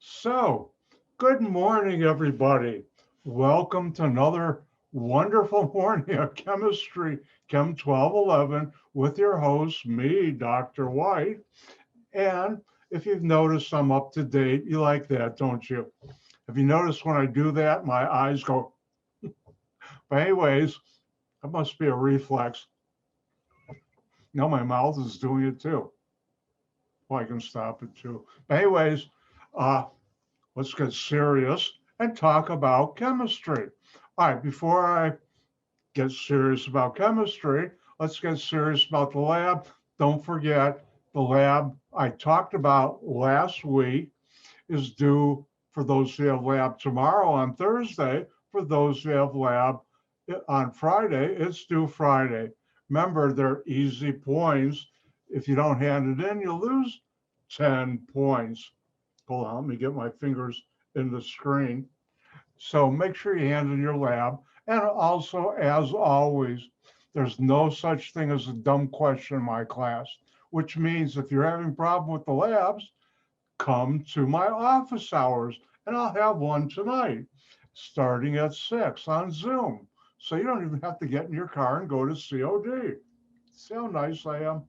So, good morning, everybody. Welcome to another wonderful morning of chemistry, Chem 1211, with your host, me, Dr. White. And if you've noticed I'm up to date, you like that, don't you? Have you noticed when I do that, my eyes go, but anyways, that must be a reflex. No, my mouth is doing it too. Well, I can stop it too. But anyways, uh, let's get serious and talk about chemistry. All right, before I get serious about chemistry, let's get serious about the lab. Don't forget, the lab I talked about last week is due for those who have lab tomorrow on Thursday. For those who have lab on Friday, it's due Friday. Remember, they're easy points. If you don't hand it in, you lose 10 points. Hold on, let me get my fingers in the screen. So make sure you hand in your lab. And also, as always, there's no such thing as a dumb question in my class, which means if you're having a problem with the labs, come to my office hours and I'll have one tonight starting at 6 on Zoom. So you don't even have to get in your car and go to COD. See how nice I am?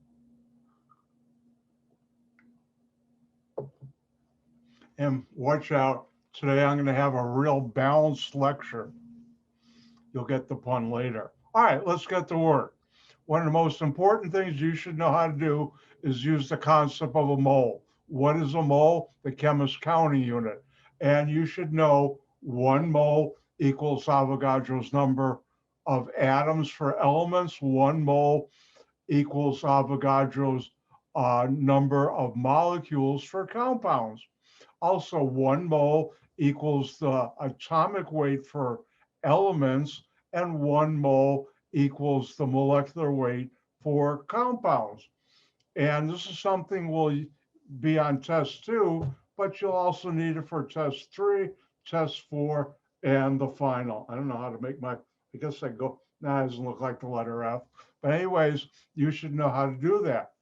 And watch out, today I'm going to have a real balanced lecture. You'll get the pun later. All right, let's get to work. One of the most important things you should know how to do is use the concept of a mole. What is a mole? The chemist counting unit. And you should know 1 mole equals Avogadro's number of atoms for elements. 1 mole equals Avogadro's number of molecules for compounds. Also, 1 mole equals the atomic weight for elements, and 1 mole equals the molecular weight for compounds. And this is something will be on test 2, but you'll also need it for test 3, test 4, and the final. I don't know how to make I guess I go, nah, it doesn't look like the letter F. But anyways, you should know how to do that.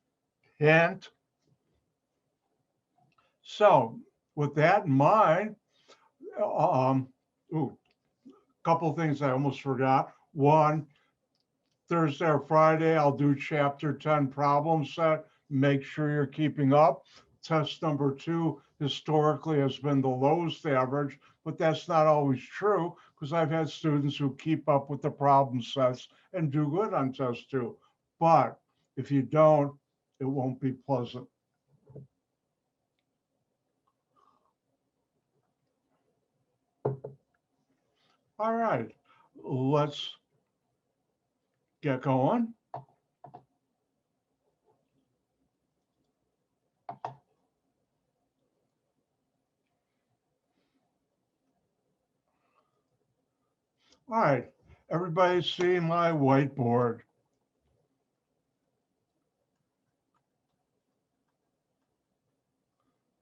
Hint. So with that in mind, ooh, couple of things I almost forgot. One, Thursday or Friday, I'll do chapter 10 problem set. Make sure you're keeping up. Test number 2 historically has been the lowest average, but that's not always true because I've had students who keep up with the problem sets and do good on test 2. But if you don't, it won't be pleasant. All right, let's get going. All right, everybody see my whiteboard?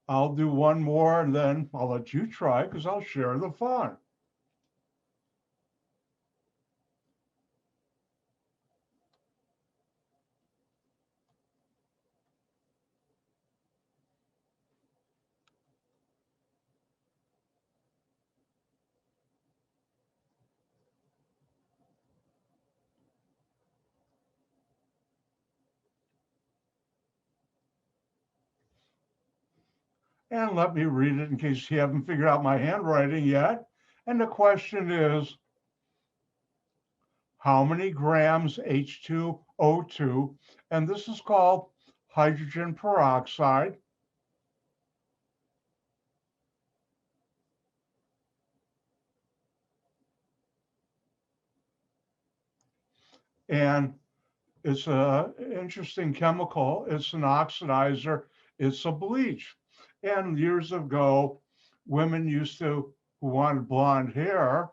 I'll do one more and then I'll let you try because I'll share the fun. And let me read it in case you haven't figured out my handwriting yet. And the question is, how many grams H2O2, and this is called hydrogen peroxide, and it's an interesting chemical. It's an oxidizer. It's a bleach. And years ago, women who wanted blonde hair,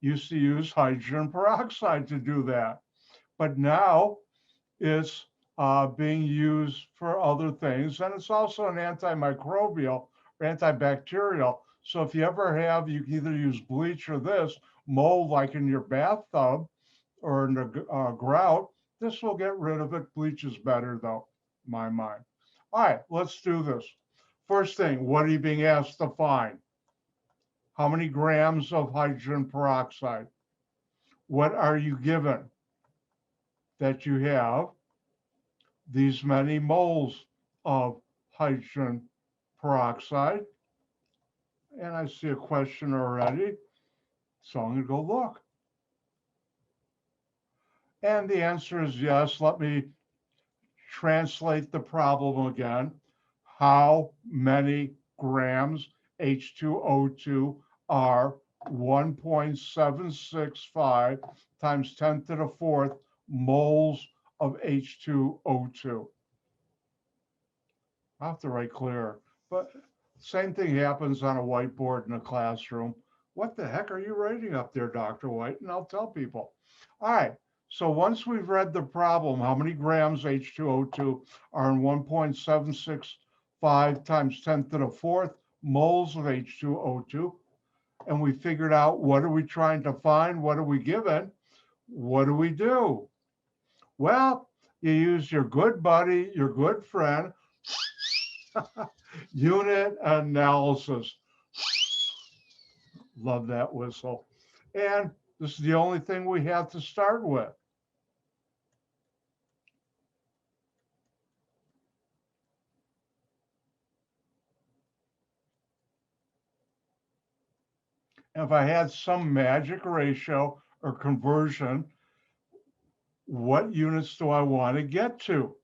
used to use hydrogen peroxide to do that. But now it's being used for other things. And it's also an antimicrobial or antibacterial. So if you ever have, you can either use bleach or this mold, like in your bathtub or in the grout. This will get rid of it. Bleach is better, though, in my mind. All right, let's do this. First thing, what are you being asked to find? How many grams of hydrogen peroxide? What are you given? That you have these many moles of hydrogen peroxide. And I see a question already, so I'm going to go look. And the answer is yes. Let me translate the problem again. How many grams H2O2 are 1.765 times 10 to the fourth moles of H2O2? I have to write clear, but same thing happens on a whiteboard in a classroom. What the heck are you writing up there, Dr. White? And I'll tell people. All right, so once we've read the problem, how many grams H2O2 are in 1.765 times 10 to the fourth moles of H2O2, and we figured out what are we trying to find, what are we given, what do we do? Well, you use your good buddy, your good friend, unit analysis. Love that whistle. And this is the only thing we have to start with. If I had some magic ratio or conversion, what units do I want to get to?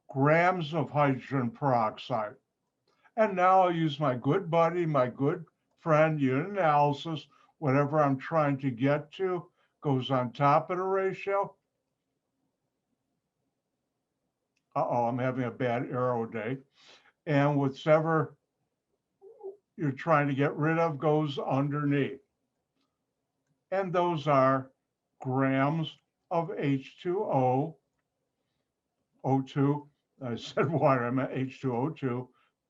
Grams of hydrogen peroxide. And now I'll use my good buddy, my good friend, unit analysis. Whatever I'm trying to get to goes on top of the ratio. Uh-oh, I'm having a bad arrow day. And whatever you're trying to get rid of goes underneath. And those are grams of H2O, O2, I said water, I meant H2O2,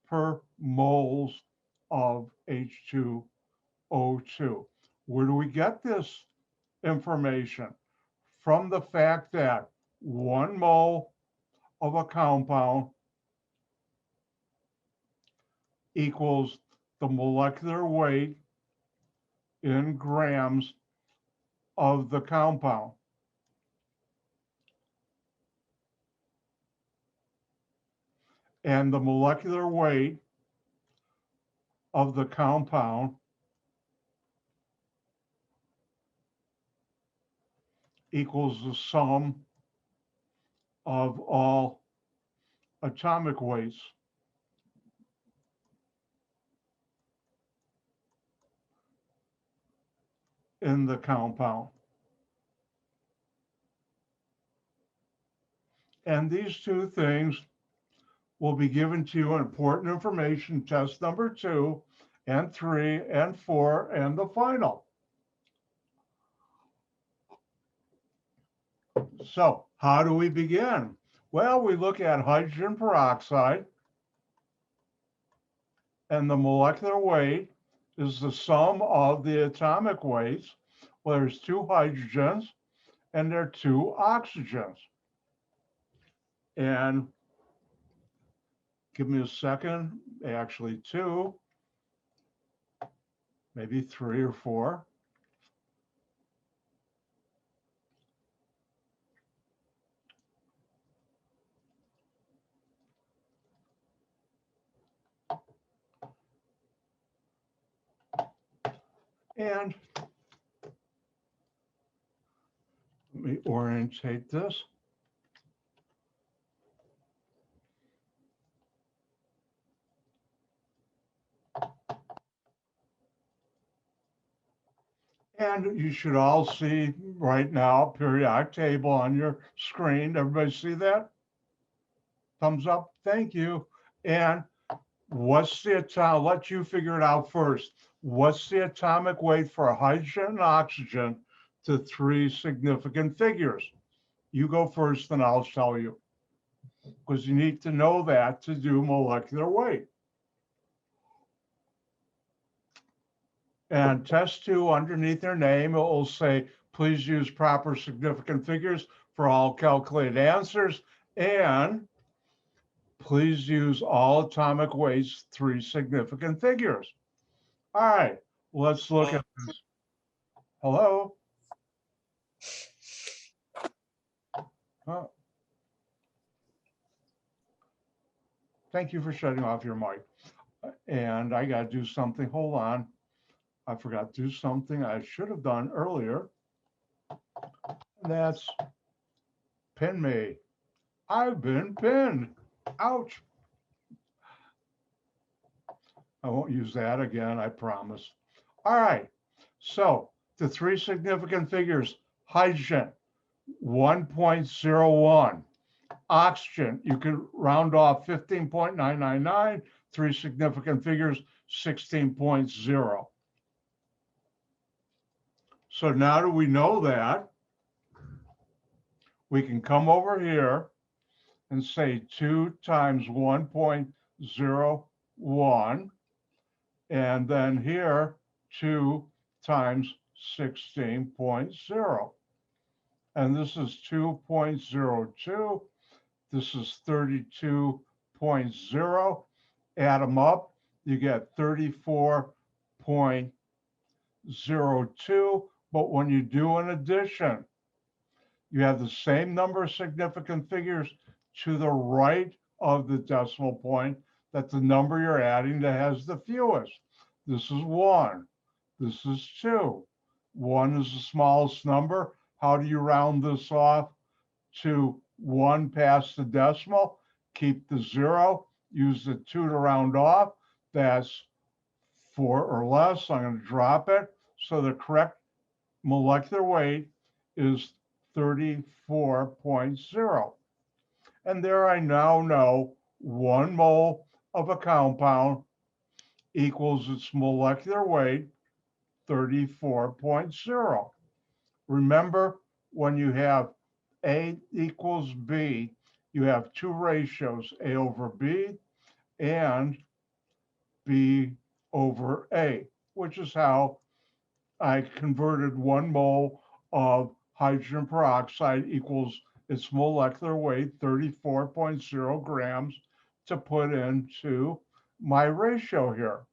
per moles of H2O2. Where do we get this information? From the fact that 1 mole of a compound equals the molecular weight in grams of the compound. And the molecular weight of the compound equals the sum of all atomic weights in the compound. And these two things will be given to you in important information test number 2 and 3 and 4 and the final. So how do we begin? Well, we look at hydrogen peroxide, and the molecular weight is the sum of the atomic weights. Well, there's 2 hydrogens and there are 2 oxygens. And give me a second, actually 2, maybe 3 or 4. And let me orientate this. And you should all see right now periodic table on your screen. Everybody see that? Thumbs up. Thank you. And what's the atomic? I'll let you figure it out first. What's the atomic weight for hydrogen and oxygen to 3 significant figures? You go first, and I'll tell you, because you need to know that to do molecular weight. And test 2, underneath their name, it will say, please use proper significant figures for all calculated answers. And Please use all atomic weights, 3 significant figures. All right, let's look at this. Hello? Oh. Thank you for shutting off your mic. And I got to do something. Hold on. I forgot to do something I should have done earlier. And that's pin me. I've been pinned. Ouch. I won't use that again, I promise. All right. So the 3 significant figures: hydrogen, 1.01. Oxygen, you could round off 15.999. 3 significant figures, 16.0. So now that we know that, we can come over here and say 2 times 1.01, and then here 2 times 16.0. And this is 2.02. This is 32.0. Add them up, you get 34.02. But when you do an addition, you have the same number of significant figures to the right of the decimal point that the number you're adding that has the fewest. This is 1. This is 2. 1 is the smallest number. How do you round this off to 1 past the decimal? Keep the 0. Use the 2 to round off. That's 4 or less. I'm going to drop it. So the correct molecular weight is 34.0. And there I now know 1 mole of a compound equals its molecular weight, 34.0. Remember, when you have A equals B, you have 2 ratios, A over B and B over A, which is how I converted 1 mole of hydrogen peroxide equals its molecular weight, 34.0 grams, to put into my ratio here.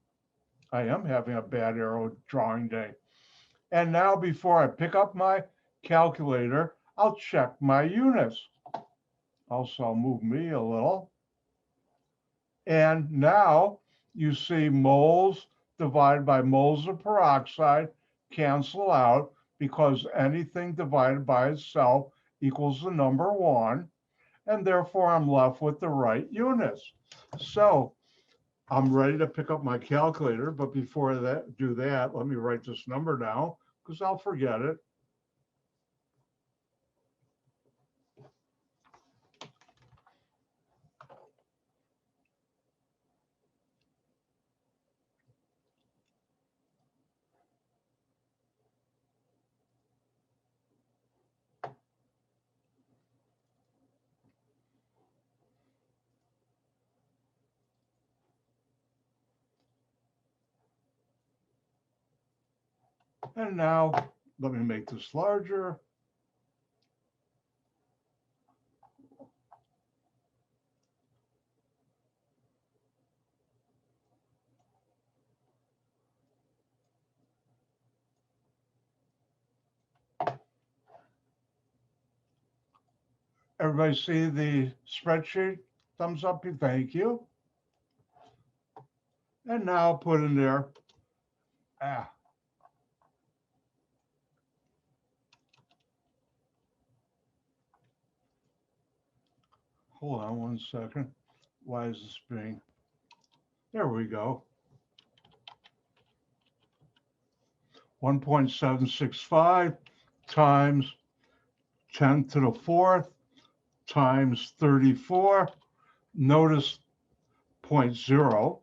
I am having a bad arrow drawing day. And now, before I pick up my calculator, I'll check my units. Also, I'll move me a little. And now you see moles divided by moles of peroxide cancel out, because anything divided by itself equals the number 1, and therefore I'm left with the right units. So I'm ready to pick up my calculator, but before I do that, let me write this number down because I'll forget it. And now let me make this larger. Everybody see the spreadsheet? Thumbs up, thank you. And now put in there, hold on 1 second. Why is this being, there we go. 1.765 times 10 to the 4th times 34. Notice 0.0.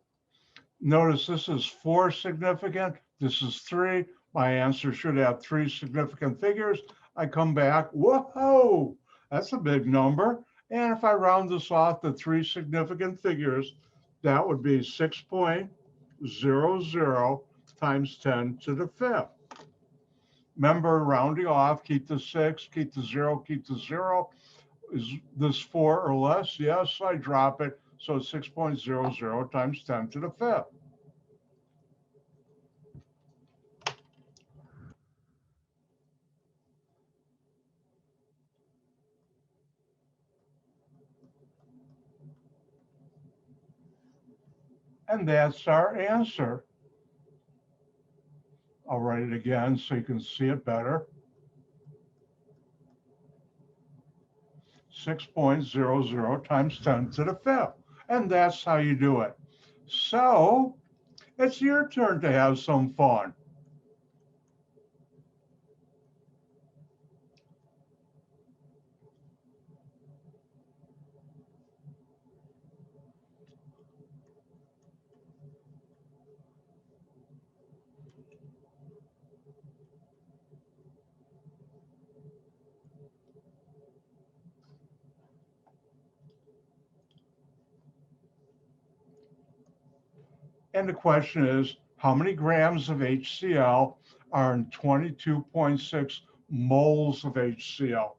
Notice this is 4 significant. This is 3. My answer should have 3 significant figures. I come back, whoa, that's a big number. And if I round this off to 3 significant figures, that would be 6.00 times 10 to the 5th. Remember, rounding off, keep the 6, keep the 0, keep the 0. Is this 4 or less? Yes, I drop it. So it's 6.00 times 10 to the fifth. And that's our answer. I'll write it again so you can see it better. 6.00 times 10 to the fifth. And that's how you do it. So it's your turn to have some fun. And the question is, how many grams of HCl are in 22.6 moles of HCl?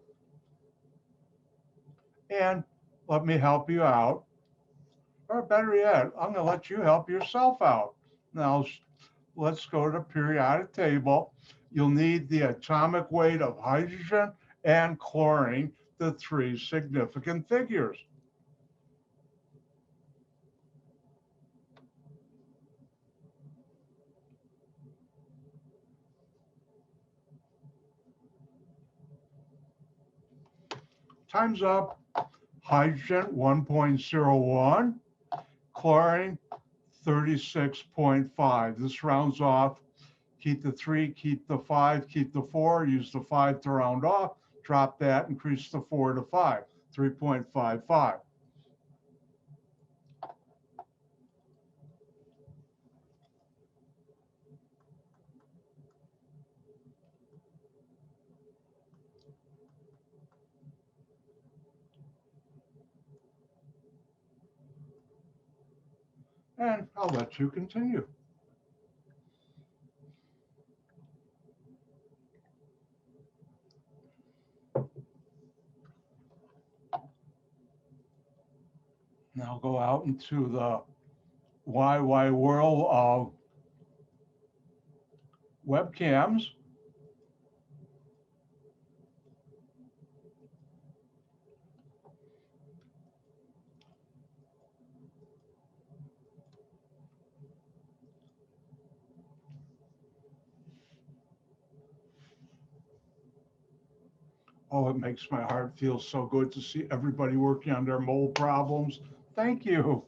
And let me help you out. Or better yet, I'm going to let you help yourself out. Now, let's go to the periodic table. You'll need the atomic weight of hydrogen and chlorine, the three significant figures. Time's up. Hydrogen 1.01, chlorine 36.5. This rounds off. Keep the 3, keep the 5, keep the 4, use the 5 to round off, drop that, increase the 4 to 5, 3.55. And I'll let you continue. Now go out into the wide world of webcams. Oh, it makes my heart feel so good to see everybody working on their mold problems. Thank you.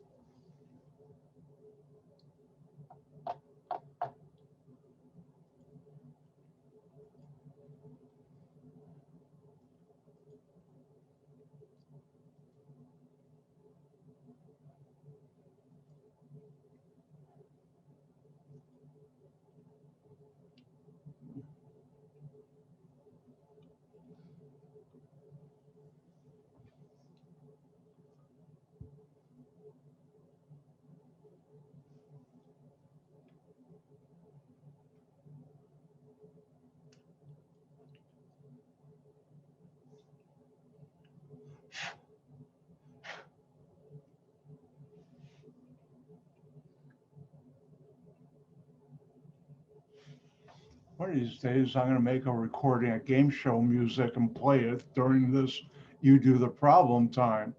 One of these days, I'm going to make a recording of game show music and play it during this You Do the Problem time.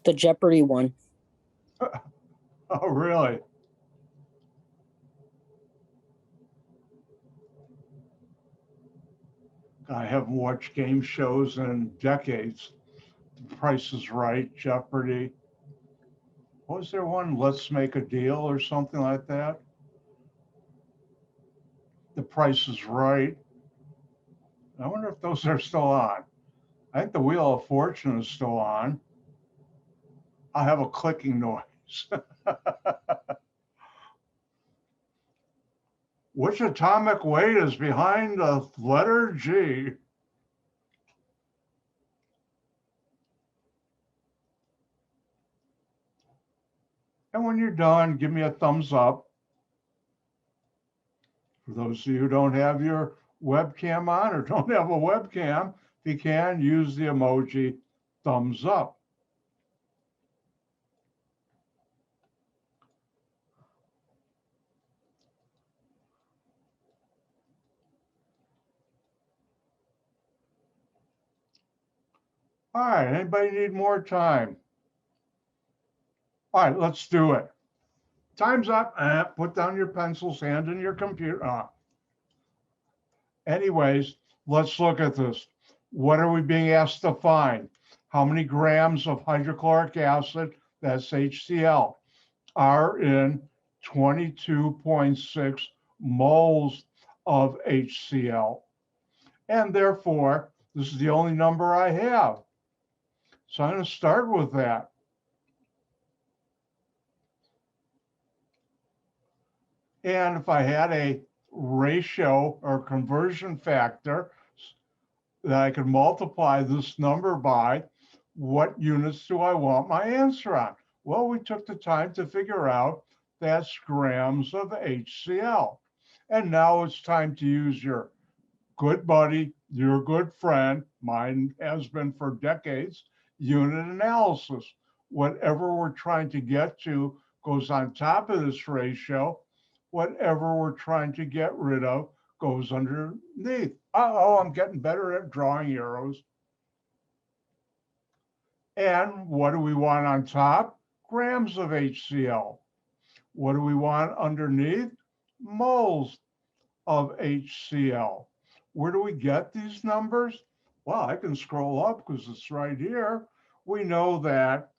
The Jeopardy one. Oh, really? I haven't watched game shows in decades. The Price is Right, Jeopardy. What was there one? Let's Make a Deal or something like that? The Price is Right. I wonder if those are still on. I think the Wheel of Fortune is still on. I have a clicking noise. Which atomic weight is behind the letter G? And when you're done, give me a thumbs up. For those of you who don't have your webcam on or don't have a webcam, if you can, use the emoji thumbs up. All right, anybody need more time? All right, let's do it. Time's up. Put down your pencils, hand in your computer. Anyways, let's look at this. What are we being asked to find? How many grams of hydrochloric acid, that's HCl, are in 22.6 moles of HCl? And therefore, this is the only number I have. So I'm going to start with that. And if I had a ratio or conversion factor that I could multiply this number by, what units do I want my answer on? Well, we took the time to figure out that's grams of HCl. And now it's time to use your good buddy, your good friend, mine has been for decades, unit analysis. Whatever we're trying to get to goes on top of this ratio. Whatever we're trying to get rid of goes underneath. Uh-oh, I'm getting better at drawing arrows. And what do we want on top? Grams of HCl. What do we want underneath? Moles of HCl. Where do we get these numbers? Well, I can scroll up because it's right here. We know that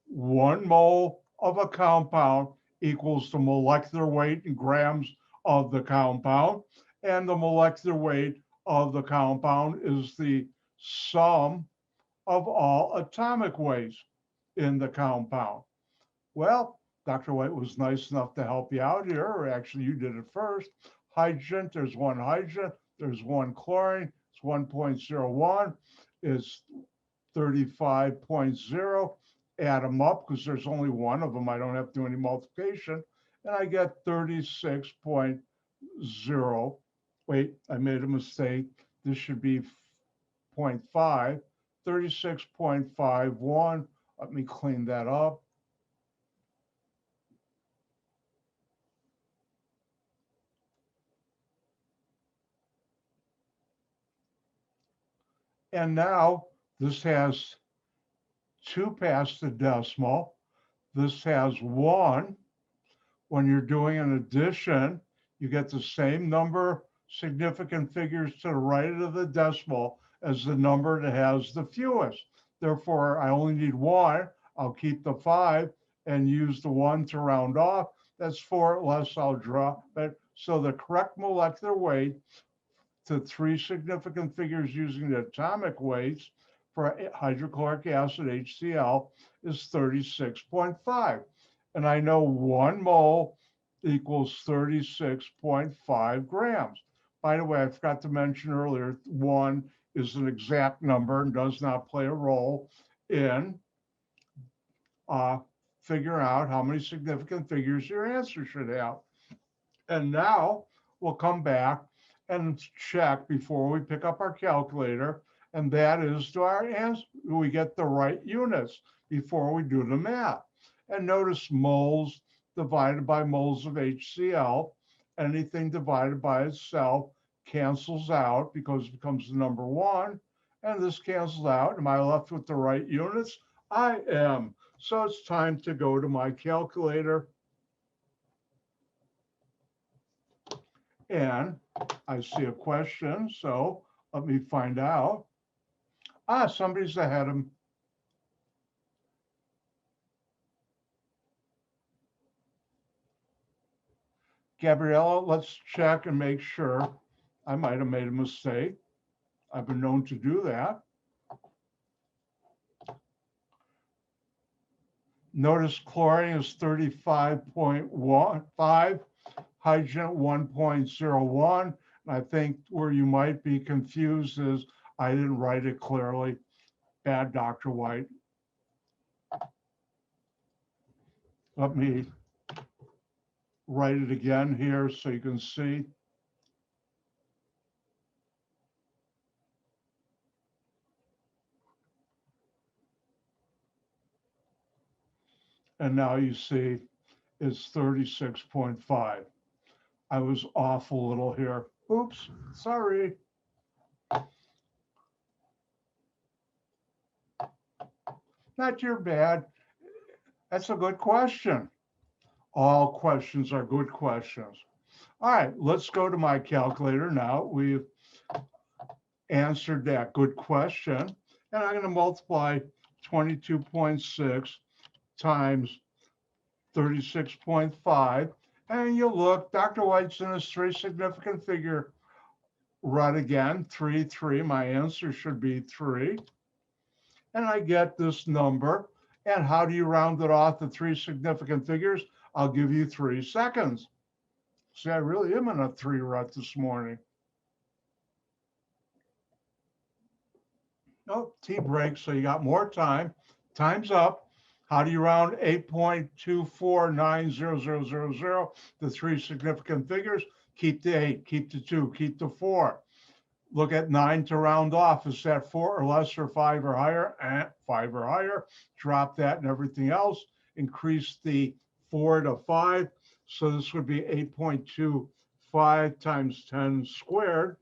1 mole of a compound equals the molecular weight in grams of the compound, and the molecular weight of the compound is the sum of all atomic weights in the compound. Well, Dr. White was nice enough to help you out here, or actually you did it first. Hydrogen, there's one hydrogen, there's one chlorine, it's 1.01, it's 35.0. Add them up because there's only one of them. I don't have to do any multiplication. And I get 36.0. Wait, I made a mistake. This should be 0.5, 36.51. Let me clean that up. And now this has 2 past the decimal. This has 1. When you're doing an addition, you get the same number significant figures to the right of the decimal as the number that has the fewest. Therefore, I only need 1. I'll keep the 5 and use the 1 to round off. That's 4 less I'll drop it. So the correct molecular weight to 3 significant figures using the atomic weights for hydrochloric acid, HCl, is 36.5. And I know 1 mole equals 36.5 grams. By the way, I forgot to mention earlier, 1 is an exact number and does not play a role in figuring out how many significant figures your answer should have. And now we'll come back and check before we pick up our calculator, and that is, do we get the right units before we do the math? And notice moles divided by moles of HCl, anything divided by itself cancels out because it becomes the number 1, and this cancels out. Am I left with the right units? I am. So it's time to go to my calculator. And I see a question, so let me find out. Somebody's ahead of me. Gabriella, let's check and make sure. I might have made a mistake. I've been known to do that. Notice chlorine is 35.15, hydrogen 1.01. And I think where you might be confused is I didn't write it clearly. Bad, Dr. White. Let me write it again here so you can see. And now you see it's 36.5. I was off a little here. Oops, sorry. not your bad. That's a good question. All questions are good questions. All right, let's go to my calculator now. We've answered that good question. And I'm going to multiply 22.6 times 36.5. And you look, Dr. White's in his three significant figure rut again, 3, 3. My answer should be 3. And I get this number. And how do you round it off to three significant figures? I'll give you 3 seconds. See, I really am in a 3 rut this morning. Oh, tea break, so you got more time. Time's up. How do you round 8.249000 to three significant figures? Keep the 8, keep the 2, keep the 4. Look at 9 to round off. Is that 4 or less or 5 or higher? 5 or higher. Drop that and everything else. Increase the 4 to 5. So this would be 8.25 times 10 squared.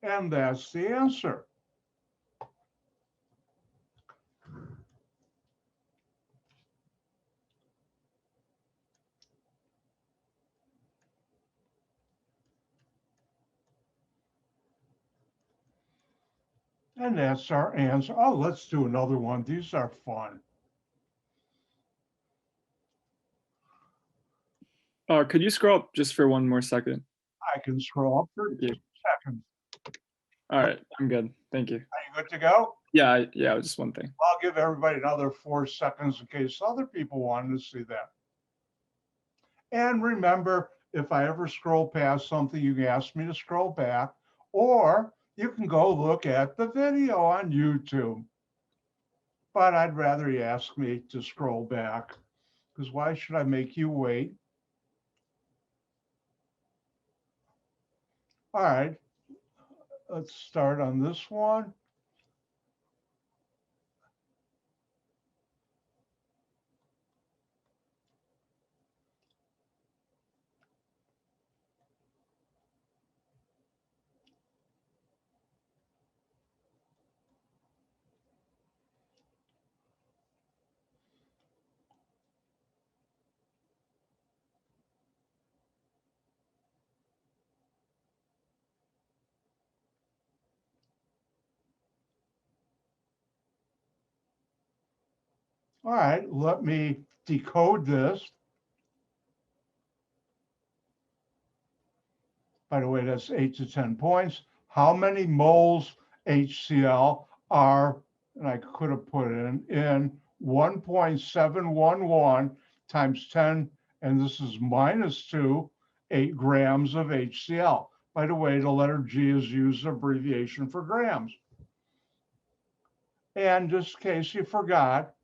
And that's the answer. And that's our answer. Oh, let's do another one. These are fun. Could you scroll up just for one more second? I can scroll up for 2 seconds. All right, I'm good. Thank you. Are you good to go? Yeah, just one thing. I'll give everybody another 4 seconds in case other people wanted to see that. And remember, if I ever scroll past something, you can ask me to scroll back, or you can go look at the video on YouTube. But I'd rather you ask me to scroll back, because why should I make you wait? All right, let's start on this one. All right, let me decode this. By the way, that's 8 to 10 points. How many moles HCl are, and I could have put it in 1.711 times 10, and this is minus 2, 8 grams of HCl. By the way, the letter G is used abbreviation for grams. And just in case you forgot,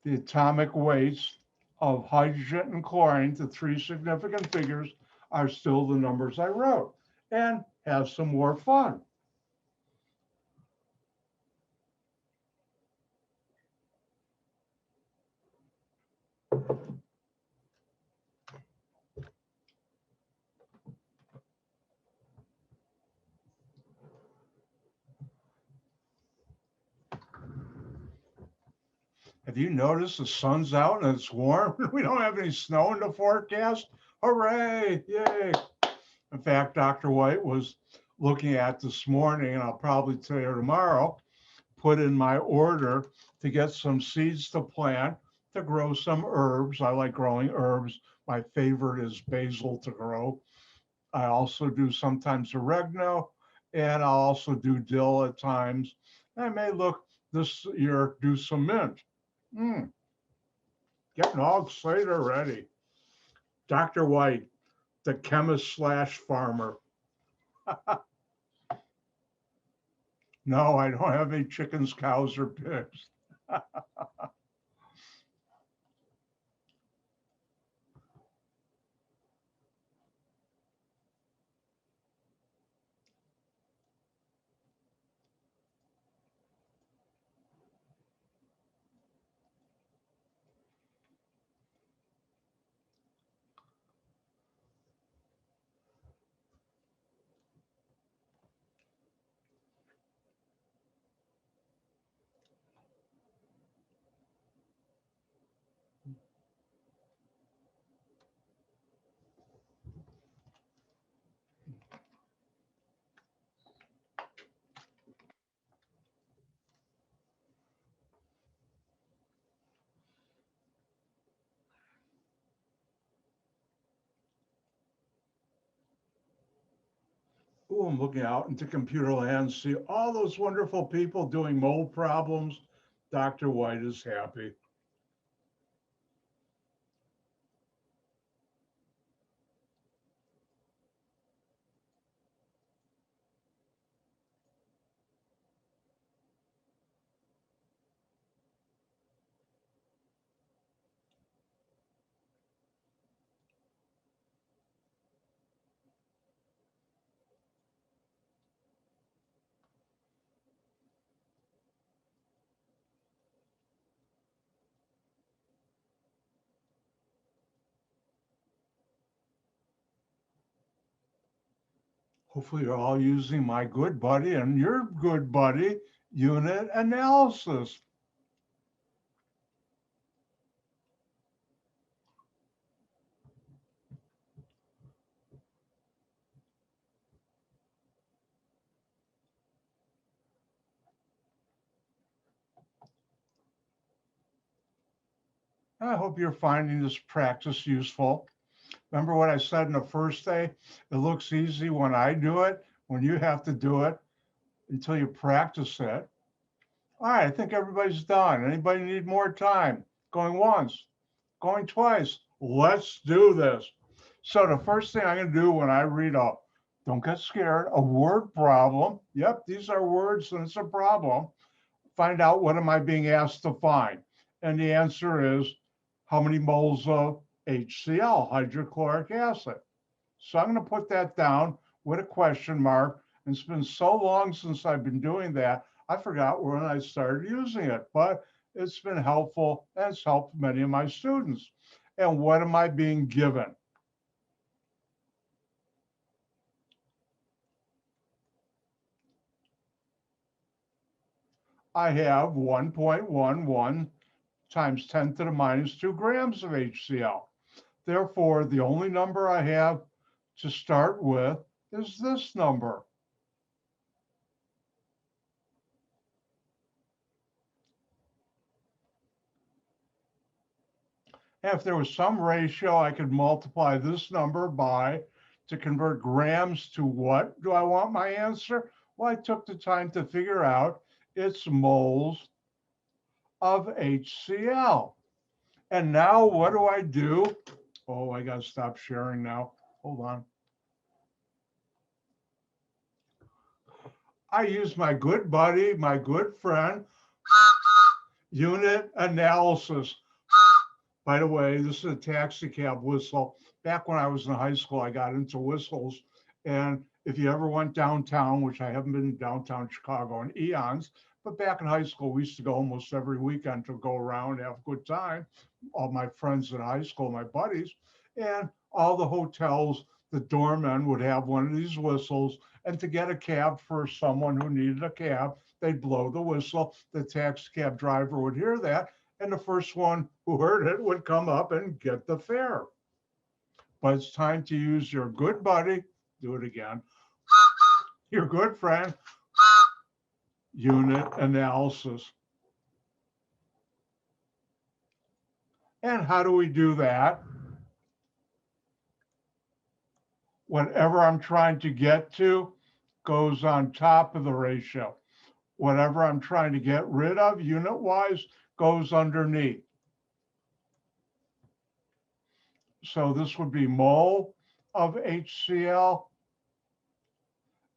the atomic weights of hydrogen and chlorine, the three significant figures, are still the numbers I wrote. And have some more fun. Have you noticed the sun's out and it's warm? We don't have any snow in the forecast. Hooray, yay. In fact, Dr. White was looking at this morning, and I'll probably today or tomorrow, put in my order to get some seeds to plant to grow some herbs. I like growing herbs. My favorite is basil to grow. I also do sometimes oregano, and I'll also do dill at times. I may look this year, do some mint. Getting all excited already. Dr. White, the chemist slash farmer. No, I don't have any chickens, cows, or pigs. Oh, I'm looking out into computer land, see all those wonderful people doing mold problems. Dr. White is happy. Hopefully you're all using my good buddy and your good buddy unit analysis. I hope you're finding this practice useful. Remember what I said in the first day? It looks easy when I do it, when you have to do it until you practice it. All right, I think everybody's done. Anybody need more time? Going once, going twice. Let's do this. So the first thing I'm going to do when I read a, don't get scared, a word problem. Yep, these are words and it's a problem. Find out what am I being asked to find. And the answer is how many moles of HCl, hydrochloric acid. So I'm going to put that down with a question mark. And it's been so long since I've been doing that, I forgot when I started using it, but it's been helpful and it's helped many of my students. And what am I being given? I have 1.11 times 10 to the minus 2 grams of HCl. Therefore, the only number I have to start with is this number. And if there was some ratio I could multiply this number by to convert grams to what do I want my answer? Well, I took the time to figure out it's moles of HCl. And now what do I do? Oh, I got to stop sharing now. Hold on. I use my good buddy, my good friend, unit analysis. By the way, this is a taxi cab whistle. Back when I was in high school, I got into whistles. And if you ever went downtown, which I haven't been downtown Chicago in eons, but back in high school, we used to go almost every weekend to go around, have a good time. All my friends in high school, my buddies, and all the hotels, the doormen would have one of these whistles. And to get a cab for someone who needed a cab, they'd blow the whistle. The taxi cab driver would hear that and the first one who heard it would come up and get the fare. But it's time to use your good buddy, do it again, your good friend, unit analysis. And how do we do that? Whatever I'm trying to get to goes on top of the ratio. Whatever I'm trying to get rid of unit-wise goes underneath. So this would be mole of HCl,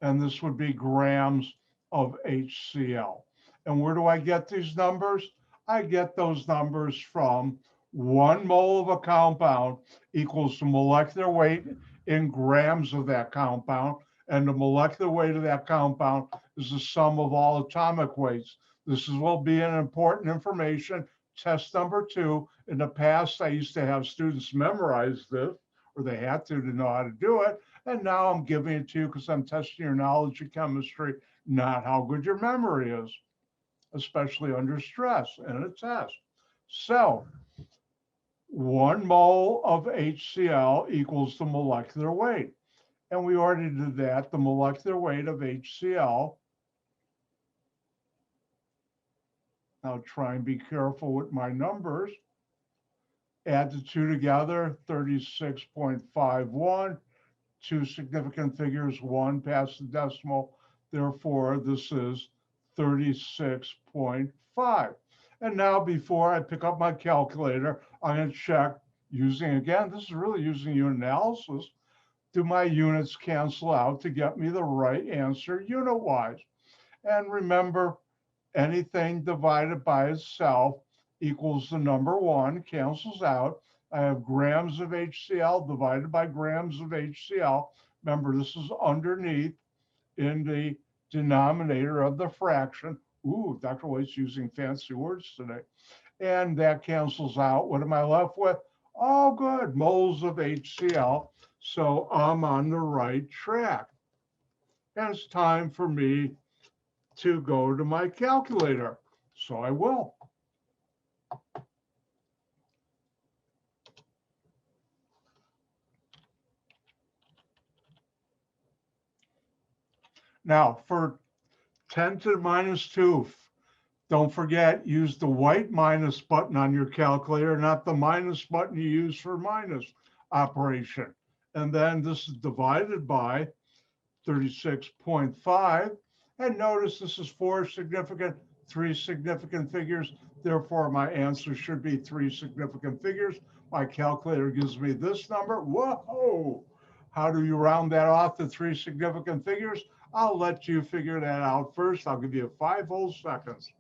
and this would be grams of HCl. And where do I get these numbers? I get those numbers from 1 mole of a compound equals the molecular weight in grams of that compound. And the molecular weight of that compound is the sum of all atomic weights. This will be an important information. Test number 2. In the past, I used to have students memorize this, or they had to know how to do it. And now I'm giving it to you because I'm testing your knowledge of chemistry, not how good your memory is, especially under stress in a test. So 1 mole of HCl equals the molecular weight. And we already did that, the molecular weight of HCl. Now try and be careful with my numbers. Add the two together, 36.51 two significant figures, one past the decimal. Therefore, this is 36.5. And now before I pick up my calculator, I'm going to check using, again, this is really using unit analysis. Do my units cancel out to get me the right answer unit-wise? And remember, anything divided by itself equals the number 1, cancels out. I have grams of HCl divided by grams of HCl. Remember, this is underneath in the denominator of the fraction. Ooh, Dr. White's using fancy words today. And that cancels out. What am I left with? Oh, good, moles of HCl. So I'm on the right track. And it's time for me to go to my calculator. So I will. Now for 10 to the minus 2, don't forget, use the white minus button on your calculator, not the minus button you use for minus operation. And then this is divided by 36.5. And notice this is 4 significant, 3 significant figures. Therefore, my answer should be 3 significant figures. My calculator gives me this number. Whoa! How do you round that off to 3 significant figures? I'll let you figure that out first. I'll give you 5 whole seconds.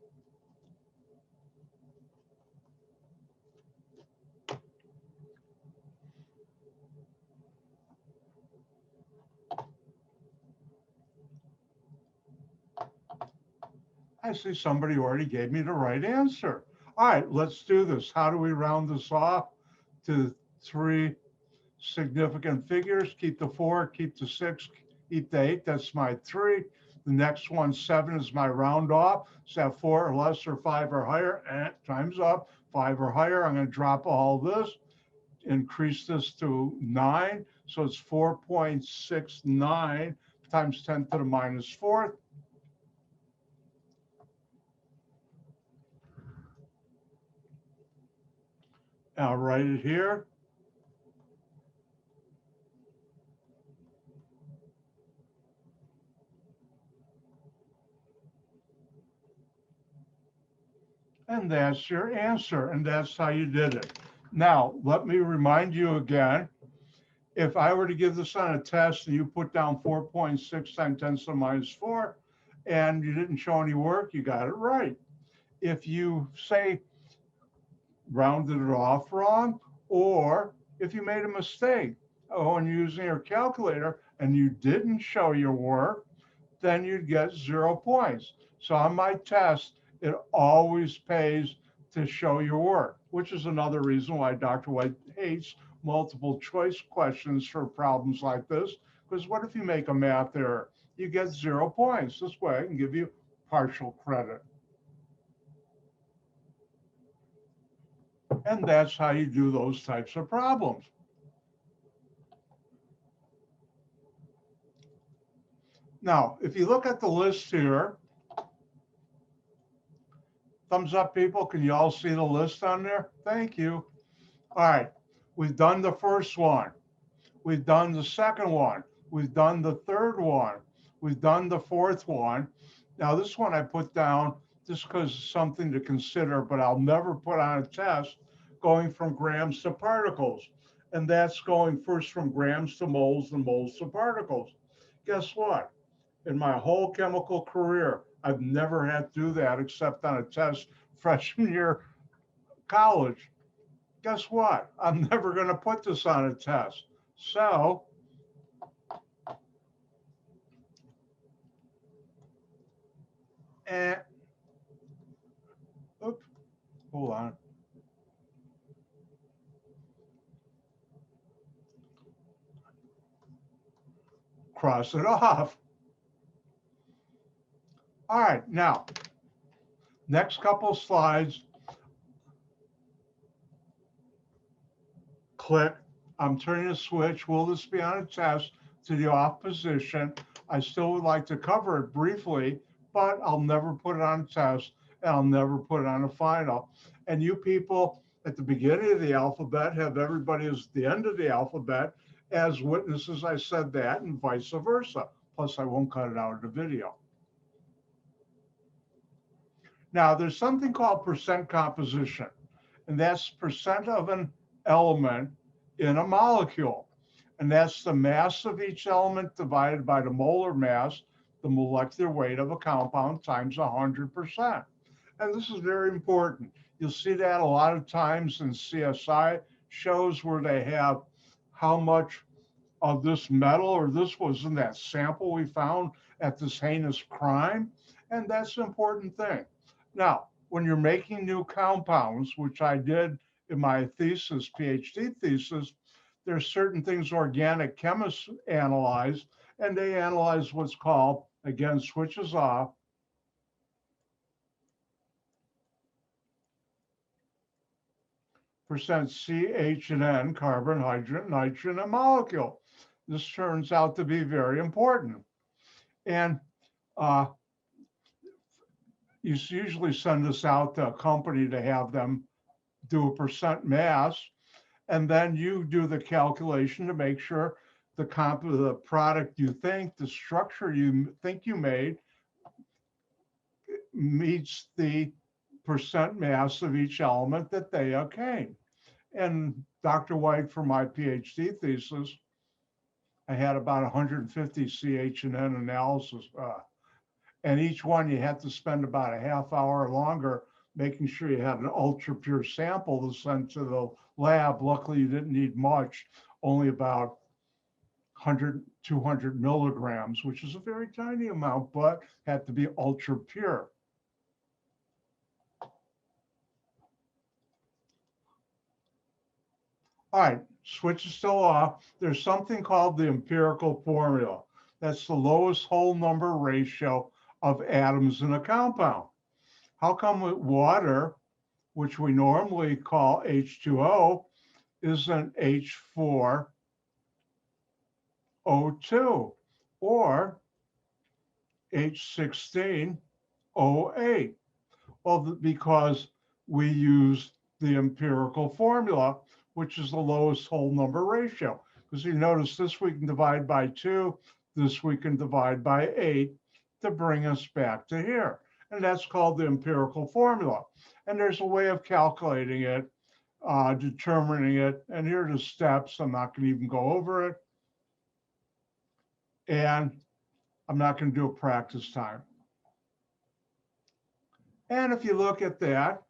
I see somebody already gave me the right answer. All right, let's do this. How do we round this off to 3 significant figures? Keep the 4, keep the 6, keep the 8. That's my 3. The next one, 7, is my round off. Is that 4 or less or 5 or higher? Time's up. 5 or higher. I'm going to drop all this, increase this to 9. So it's 4.69 times 10 to the minus 4th. I'll write it here. And that's your answer. And that's how you did it. Now, let me remind you again, if I were to give this on a test and you put down 4.6 times 10 to the minus 4 and you didn't show any work, you got it right. If you say rounded it off wrong, or if you made a mistake when using your calculator and you didn't show your work, then you'd get 0 points. So on my test, it always pays to show your work, which is another reason why Dr. White hates multiple choice questions for problems like this, because what if you make a math error? You get 0 points. This way I can give you partial credit. And that's how you do those types of problems. Now, if you look at the list here, thumbs up, people. Can you all see the list on there? Thank you. All right. We've done the first one. We've done the second one. We've done the third one. We've done the fourth one. Now, this one I put down just because it's something to consider, but I'll never put on a test going from grams to particles. And that's going first from grams to moles and moles to particles. Guess what? In my whole chemical career, I've never had to do that except on a test freshman year college. Guess what? I'm never going to put this on a test. So oops, hold on. Cross it off. All right, now, next couple slides. Click. I'm turning the switch. Will this be on a test to the off position? I still would like to cover it briefly, but I'll never put it on a test and I'll never put it on a final. And you people at the beginning of the alphabet have everybody as the end of the alphabet. as witnesses I said that, and vice versa. Plus, I won't cut it out of the video. Now, there's something called percent composition, and that's percent of an element in a molecule. And that's the mass of each element divided by the molar mass, the molecular weight of a compound, times 100%. And this is very important. You'll see that a lot of times in CSI shows where they have how much of this metal or this was in that sample we found at this heinous crime. And that's an important thing. Now, when you're making new compounds, which I did in my thesis, PhD thesis, there's certain things organic chemists analyze, and they analyze what's called, again, switches off, percent CH and N, carbon, hydrogen, nitrogen, and molecule. This turns out to be very important. And you usually send this out to a company to have them do a percent mass, and then you do the calculation to make sure the product you think, the structure you think you made meets the percent mass of each element that they obtained. And Dr. White, for my PhD thesis, I had about 150 CH and N analysis. And each one you had to spend about a half hour longer making sure you had an ultra pure sample to send to the lab. Luckily, you didn't need much, only about 100, 200 milligrams, which is a very tiny amount, but had to be ultra pure. All right, switch is still off. There's something called the empirical formula. That's the lowest whole number ratio of atoms in a compound. How come with water, which we normally call H2O, isn't H4O2 or H16O8? Well, because we use the empirical formula, which is the lowest whole number ratio. Because you notice this we can divide by 2, this we can divide by 8 to bring us back to here. And that's called the empirical formula. And there's a way of calculating it, determining it. And here are the steps. I'm not going to even go over it. And I'm not going to do a practice time. And if you look at that,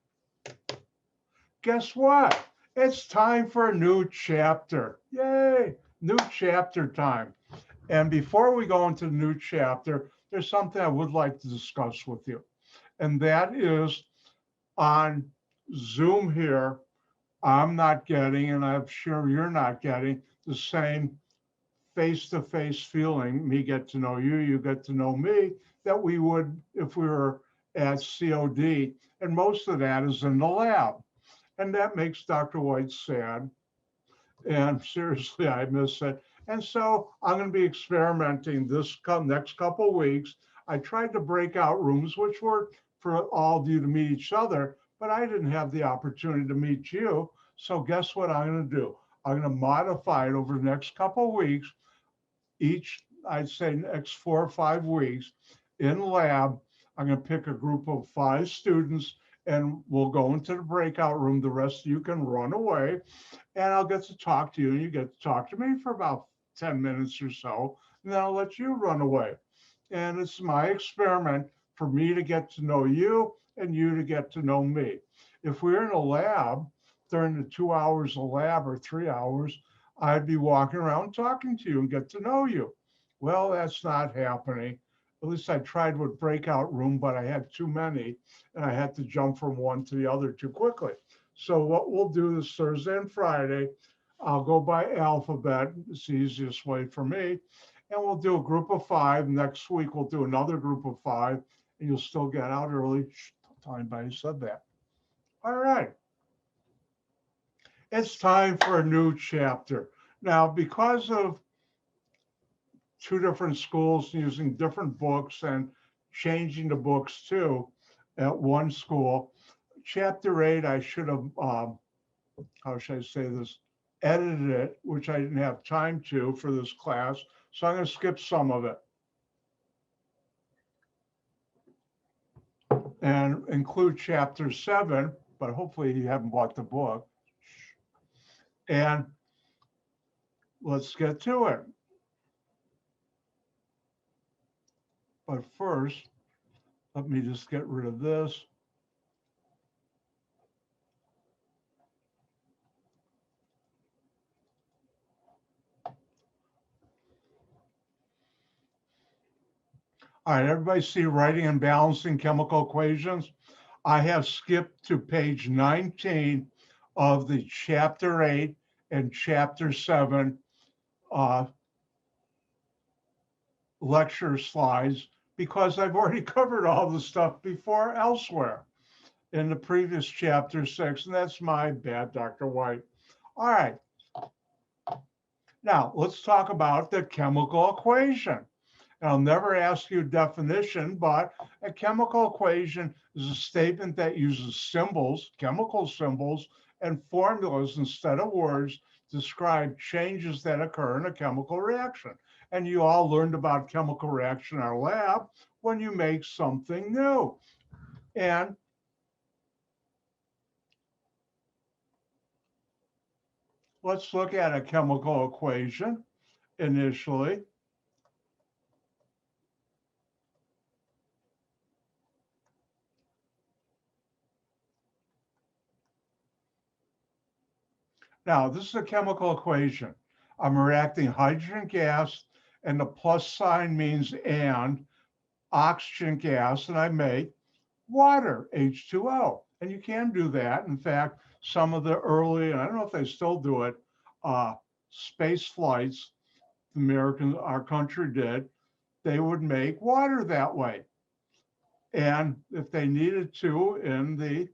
guess what? It's time for a new chapter. Yay, new chapter time. And before we go into the new chapter, there's something I would like to discuss with you. And that is on Zoom here, I'm not getting, and I'm sure you're not getting, the same face-to-face feeling, me get to know you, you get to know me, that we would if we were at COD. And most of that is in the lab. And that makes Dr. White sad. And seriously, I miss it. And so I'm going to be experimenting this next couple of weeks. I tried to break out rooms, which were for all of you to meet each other, but I didn't have the opportunity to meet you. So guess what I'm going to do? I'm going to modify it over the next couple of weeks. Each, I'd say next 4 or 5 weeks in lab, I'm going to pick a group of 5 students and we'll go into the breakout room. The rest of you can run away and I'll get to talk to you and you get to talk to me for about 10 minutes or so. And then I'll let you run away. And it's my experiment for me to get to know you and you to get to know me. If we're in a lab during the 2 hours of lab or 3 hours, I'd be walking around talking to you and get to know you. Well, that's not happening. At least I tried with breakout room, but I had too many and I had to jump from one to the other too quickly. So what we'll do this Thursday and Friday, I'll go by alphabet. It's the easiest way for me. And we'll do a group of 5. Next week, we'll do another group of 5 and you'll still get out early. Shh, don't tell anybody said that. All right. It's time for a new chapter. Now, because of 2 different schools using different books and changing the books too at one school, chapter 8, I should have, how should I say this? edited it, which I didn't have time to for this class. So I'm going to skip some of it and include chapter 7, but hopefully you haven't bought the book. And let's get to it. But first, let me just get rid of this. All right, everybody see writing and balancing chemical equations? I have skipped to page 19 of the chapter 8 and chapter 7 lecture slides because I've already covered all the stuff before elsewhere in the previous chapter 6, and that's my bad, Dr. White. All right. Now, let's talk about the chemical equation. I'll never ask you a definition, but a chemical equation is a statement that uses symbols, chemical symbols, and formulas instead of words to describe changes that occur in a chemical reaction. And you all learned about chemical reaction in our lab when you make something new. And let's look at a chemical equation initially. Now, this is a chemical equation. I'm reacting hydrogen gas, and the plus sign means and, oxygen gas, and I make water, H2O. And you can do that. In fact, some of the early, and I don't know if they still do it, space flights, our country did, they would make water that way. And if they needed to in the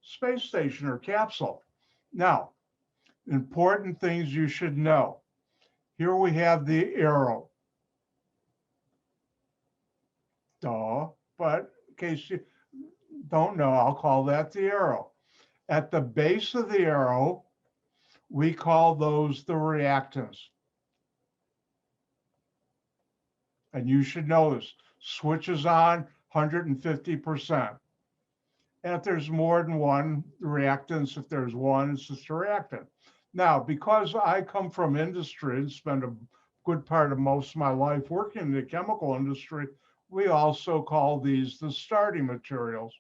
space station or capsule. Now, important things you should know. Here we have the arrow. Duh, but in case you don't know, I'll call that the arrow. At the base of the arrow, we call those the reactants. And you should know this. Switches on 150%. And if there's more than one reactants, if there's one, it's just a reactant. Now, because I come from industry and spend a good part of most of my life working in the chemical industry, we also call these the starting materials.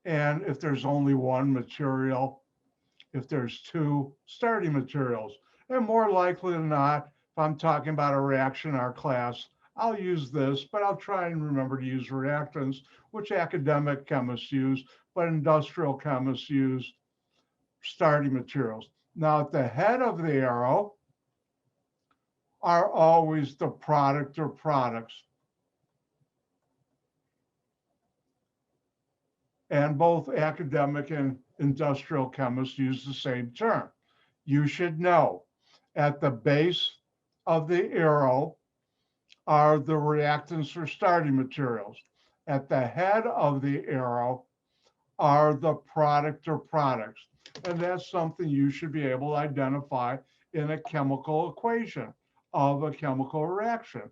And if there's only one material, if there's two starting materials. And more likely than not, if I'm talking about a reaction in our class, I'll use this, but I'll try and remember to use reactants, which academic chemists use, but industrial chemists use starting materials. Now, at the head of the arrow are always the product or products. And both academic and industrial chemists use the same term. You should know at the base of the arrow are the reactants or starting materials. At the head of the arrow are the product or products. And that's something you should be able to identify in a chemical equation of a chemical reaction.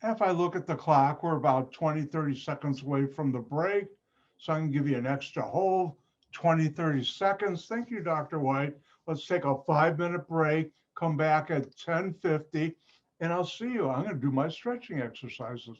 If I look at the clock, we're about 20, 30 seconds away from the break. So I can give you an extra hold, 20, 30 seconds. Thank you, Dr. White. Let's take a 5-minute break, come back at 10:50, and I'll see you. I'm going to do my stretching exercises.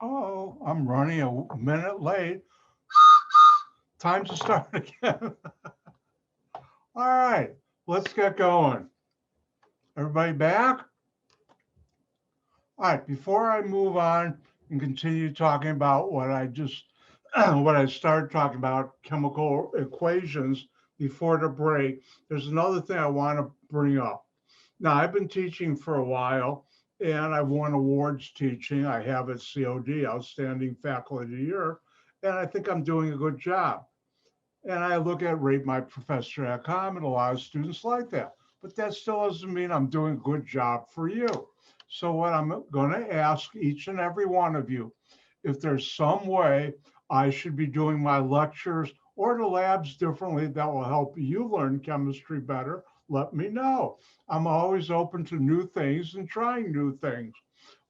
Oh, I'm running a minute late. Time to start again. All right, let's get going. Everybody back? All right, before I move on and continue talking about what I just what I started talking about, chemical equations before the break, there's another thing I want to bring up. Now, I've been teaching for a while and I've won awards teaching. I have a COD, Outstanding Faculty of the Year, and I think I'm doing a good job. And I look at ratemyprofessor.com, and a lot of students like that. But that still doesn't mean I'm doing a good job for you. So, what I'm going to ask each and every one of you, if there's some way I should be doing my lectures or the labs differently that will help you learn chemistry better, let me know. I'm always open to new things and trying new things.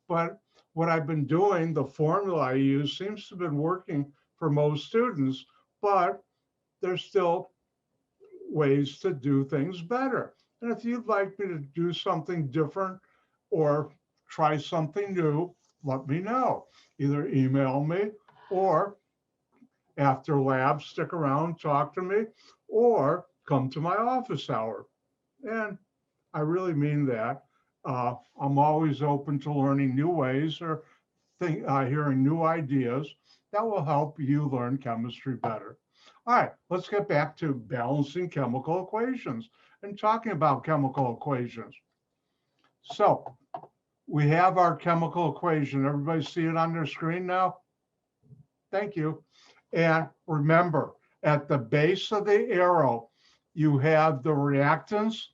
But what I've been doing, the formula I use seems to have been working for most students, but there's still ways to do things better. And if you'd like me to do something different or try something new, let me know. Either email me or after lab, stick around, talk to me, or come to my office hour. And I really mean that. I'm always open to learning new ways or hearing new ideas that will help you learn chemistry better. All right, let's get back to balancing chemical equations and talking about chemical equations. So we have our chemical equation. Everybody see it on their screen now? Thank you. And remember, at the base of the arrow, you have the reactants,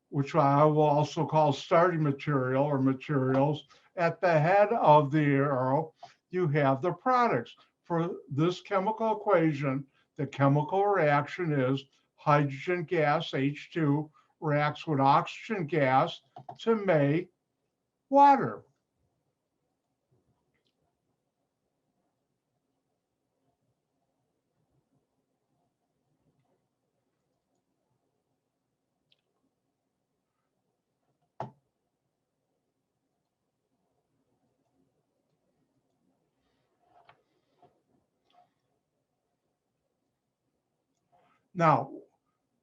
which I will also call starting material or materials. At the head of the arrow, you have the products. For this chemical equation, the chemical reaction is hydrogen gas, H2, reacts with oxygen gas to make water. Now,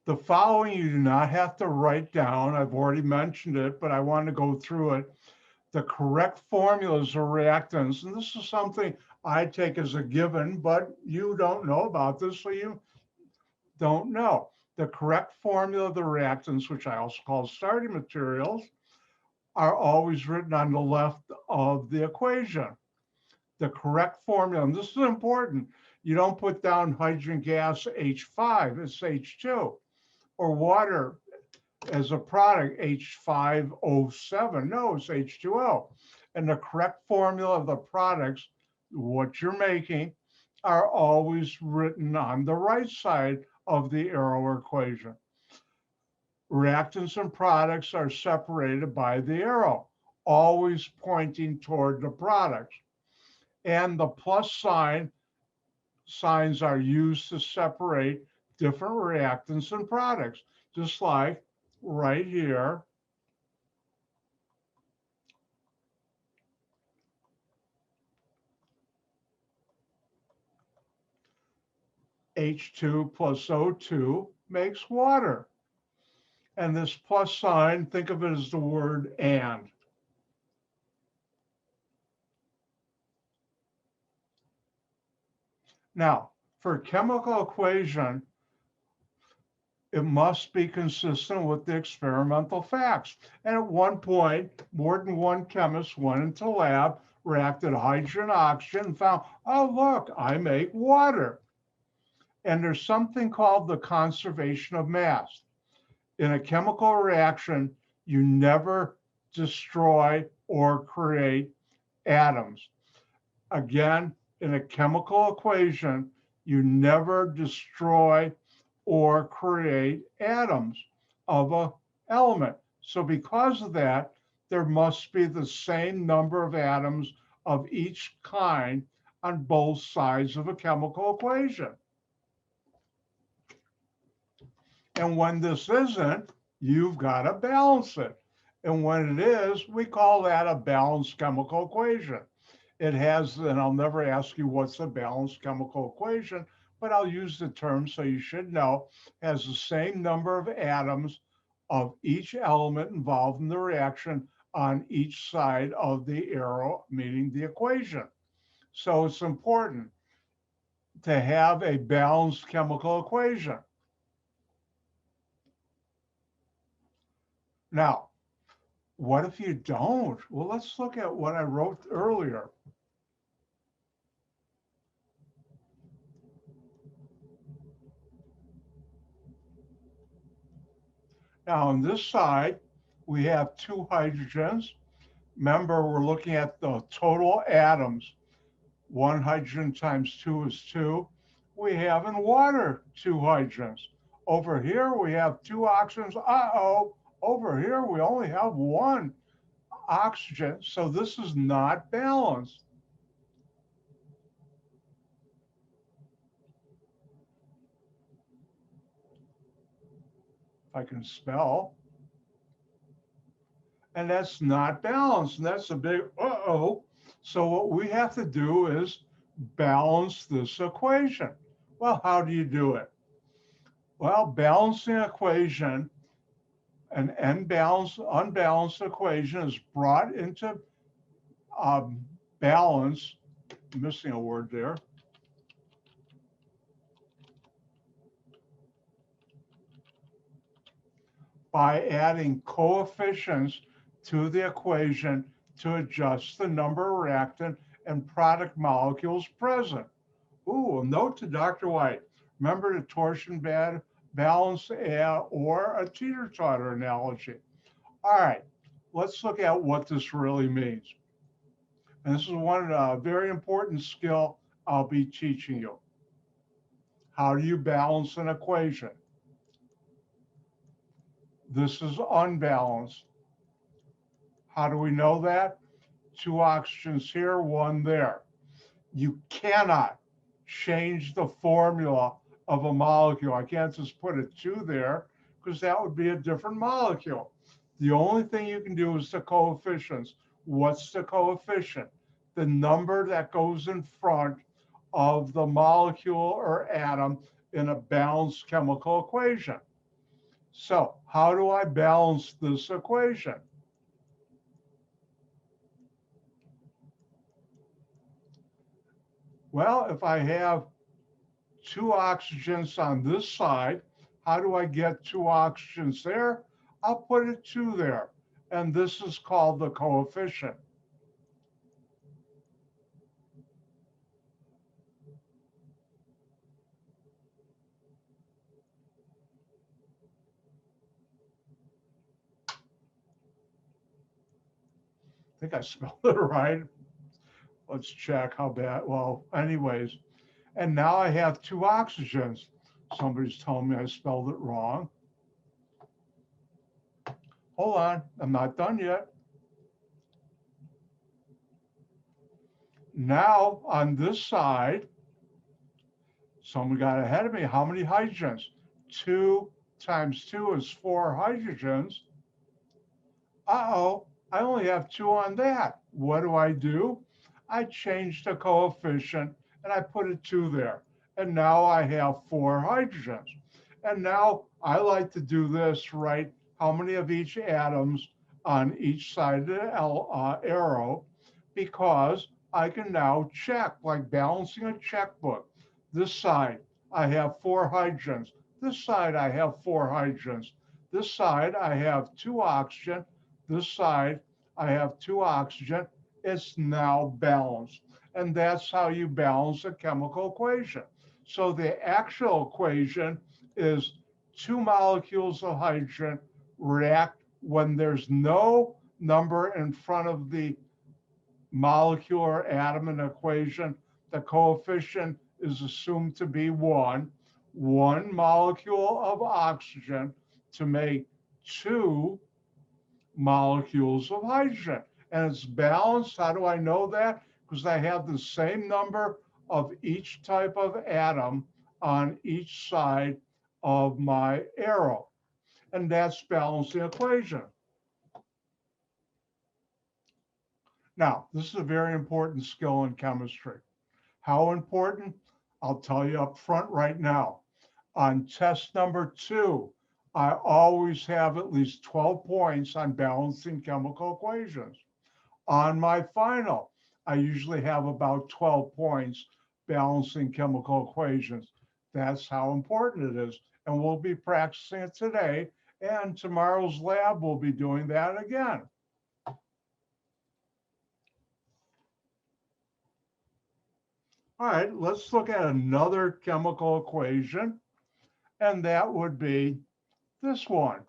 the following you do not have to write down. I've already mentioned it, but I want to go through it. The correct formulas of reactants, and this is something I take as a given, but you don't know about this, so you don't know. The correct formula of the reactants, which I also call starting materials, are always written on the left of the equation. The correct formula, and this is important, you don't put down hydrogen gas H5, it's H2, or water as a product H5O7, no, it's H2O. And the correct formula of the products, what you're making, are always written on the right side of the arrow equation. Reactants and products are separated by the arrow, always pointing toward the products. And the plus signs are used to separate different reactants and products, just like right here. H2 plus O2 makes water. And this plus sign, think of it as the word and. Now, for a chemical equation, it must be consistent with the experimental facts. And at one point, more than one chemist went into lab, reacted hydrogen, oxygen, and found, oh, look, I make water. And there's something called the conservation of mass. In a chemical reaction, you never destroy or create atoms. Again, in a chemical equation, you never destroy or create atoms of an element. So because of that, there must be the same number of atoms of each kind on both sides of a chemical equation. And when this isn't, you've got to balance it. And when it is, we call that a balanced chemical equation. It has, and I'll never ask you what's a balanced chemical equation, but I'll use the term so you should know, has the same number of atoms of each element involved in the reaction on each side of the arrow, meaning the equation. So it's important to have a balanced chemical equation. Now, what if you don't? Well, let's look at what I wrote earlier. Now, on this side, we have two hydrogens. Remember, we're looking at the total atoms. One hydrogen times two is two. We have in water two hydrogens. Over here, we have two oxygens. Uh-oh, over here, we only have one oxygen. So this is not balanced. If I can spell. And that's not balanced. And that's a big uh-oh. So what we have to do is balance this equation. Well, how do you do it? Well, balancing equation, an unbalanced equation is brought into balance, missing a word there, by adding coefficients to the equation to adjust the number of reactant and product molecules present. Ooh, a note to Dr. White. Remember the torsion balance or a teeter-totter analogy. All right, let's look at what this really means. And this is one very important skill I'll be teaching you. How do you balance an equation? This is unbalanced. How do we know that? Two oxygens here, one there. You cannot change the formula of a molecule. I can't just put a two there because that would be a different molecule. The only thing you can do is the coefficients. What's the coefficient? The number that goes in front of the molecule or atom in a balanced chemical equation. So how do I balance this equation? Well, if I have two oxygens on this side, how do I get two oxygens there? I'll put a two there. And this is called the coefficient. I think I spelled it right. Let's check how bad. Well, anyways. And now I have two oxygens. Somebody's telling me I spelled it wrong. Hold on, I'm not done yet. Now on this side, someone got ahead of me. How many hydrogens? 2 times 2 is 4 hydrogens. Uh-oh, I only have 2 on that. What do? I change the coefficient and I put a 2 there. And now I have 4 hydrogens. And now I like to do this, right? How many of each atoms on each side of the arrow, because I can now check, like balancing a checkbook. This side, I have 4 hydrogens. This side, I have 4 hydrogens. This side, I have 2 oxygen. This side, I have 2 oxygen. It's now balanced. And that's how you balance a chemical equation. So the actual equation is 2 molecules of hydrogen react when there's no number in front of the molecule or atom in the equation. The coefficient is assumed to be 1. 1 molecule of oxygen to make 2 molecules of hydrogen. And it's balanced. How do I know that? Because I have the same number of each type of atom on each side of my arrow. And that's balancing equation. Now, this is a very important skill in chemistry. How important? I'll tell you up front right now. On test number 2, I always have at least 12 points on balancing chemical equations. On my final, I usually have about 12 points balancing chemical equations. That's how important it is. And we'll be practicing it today. And tomorrow's lab, we'll be doing that again. All right, let's look at another chemical equation. And that would be this one.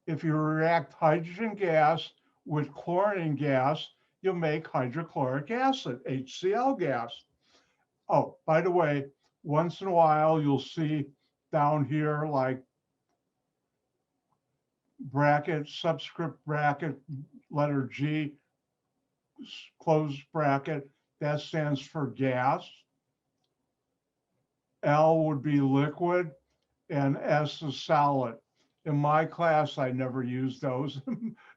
If you react hydrogen gas with chlorine gas, you'll make hydrochloric acid, HCl gas. Oh, by the way, once in a while, you'll see down here like bracket, subscript bracket, letter G, closed bracket, that stands for gas. L would be liquid, and S is solid. In my class, I never used those.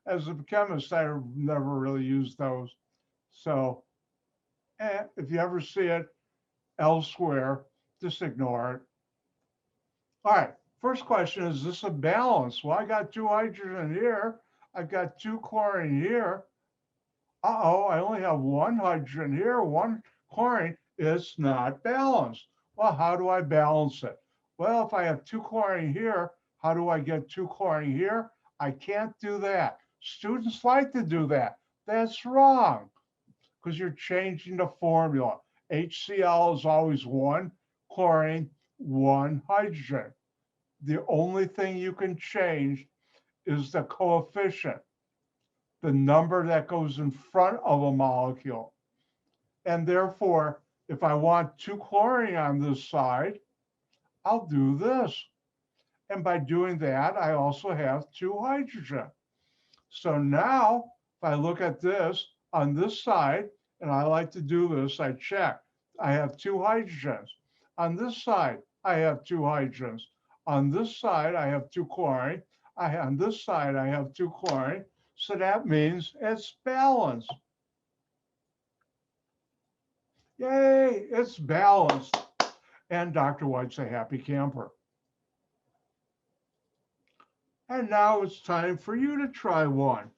As a chemist, I never really used those. So if you ever see it elsewhere, just ignore it. All right, first question, is this a balance? Well, I got 2 hydrogen here. I've got 2 chlorine here. Uh-oh, I only have 1 hydrogen here, 1 chlorine. It's not balanced. Well, how do I balance it? Well, if I have 2 chlorine here, how do I get 2 chlorine here? I can't do that. Students like to do that. That's wrong, because you're changing the formula. HCl is always 1 chlorine, 1 hydrogen. The only thing you can change is the coefficient, the number that goes in front of a molecule. And therefore, if I want 2 chlorine on this side, I'll do this. And by doing that, I also have 2 hydrogen. So now, if I look at this on this side, and I like to do this, I check. I have 2 hydrogens. On this side, I have 2 hydrogens. On this side, I have 2 chlorine. On this side, I have 2 chlorine. So that means it's balanced. Yay, it's balanced. And Dr. White's a happy camper. And now it's time for you to try one.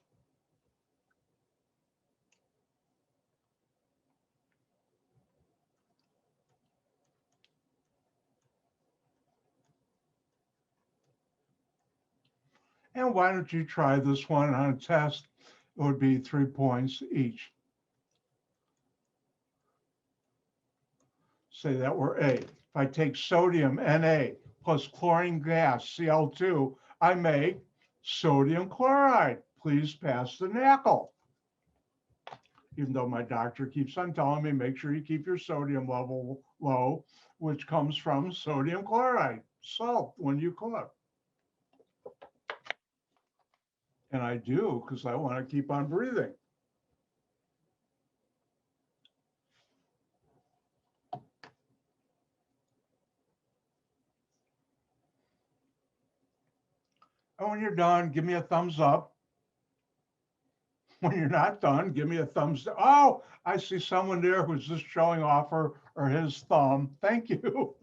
And why don't you try this one on a test? It would be 3 points each. Say that we're A. If I take sodium, Na, plus chlorine gas, Cl2, I make sodium chloride. Please pass the NaCl. Even though my doctor keeps on telling me, make sure you keep your sodium level low, which comes from sodium chloride, salt, when you cook. And I do, because I want to keep on breathing. And when you're done, give me a thumbs up. When you're not done, give me a thumbs down. Oh, I see someone there who's just showing off her or his thumb. Thank you.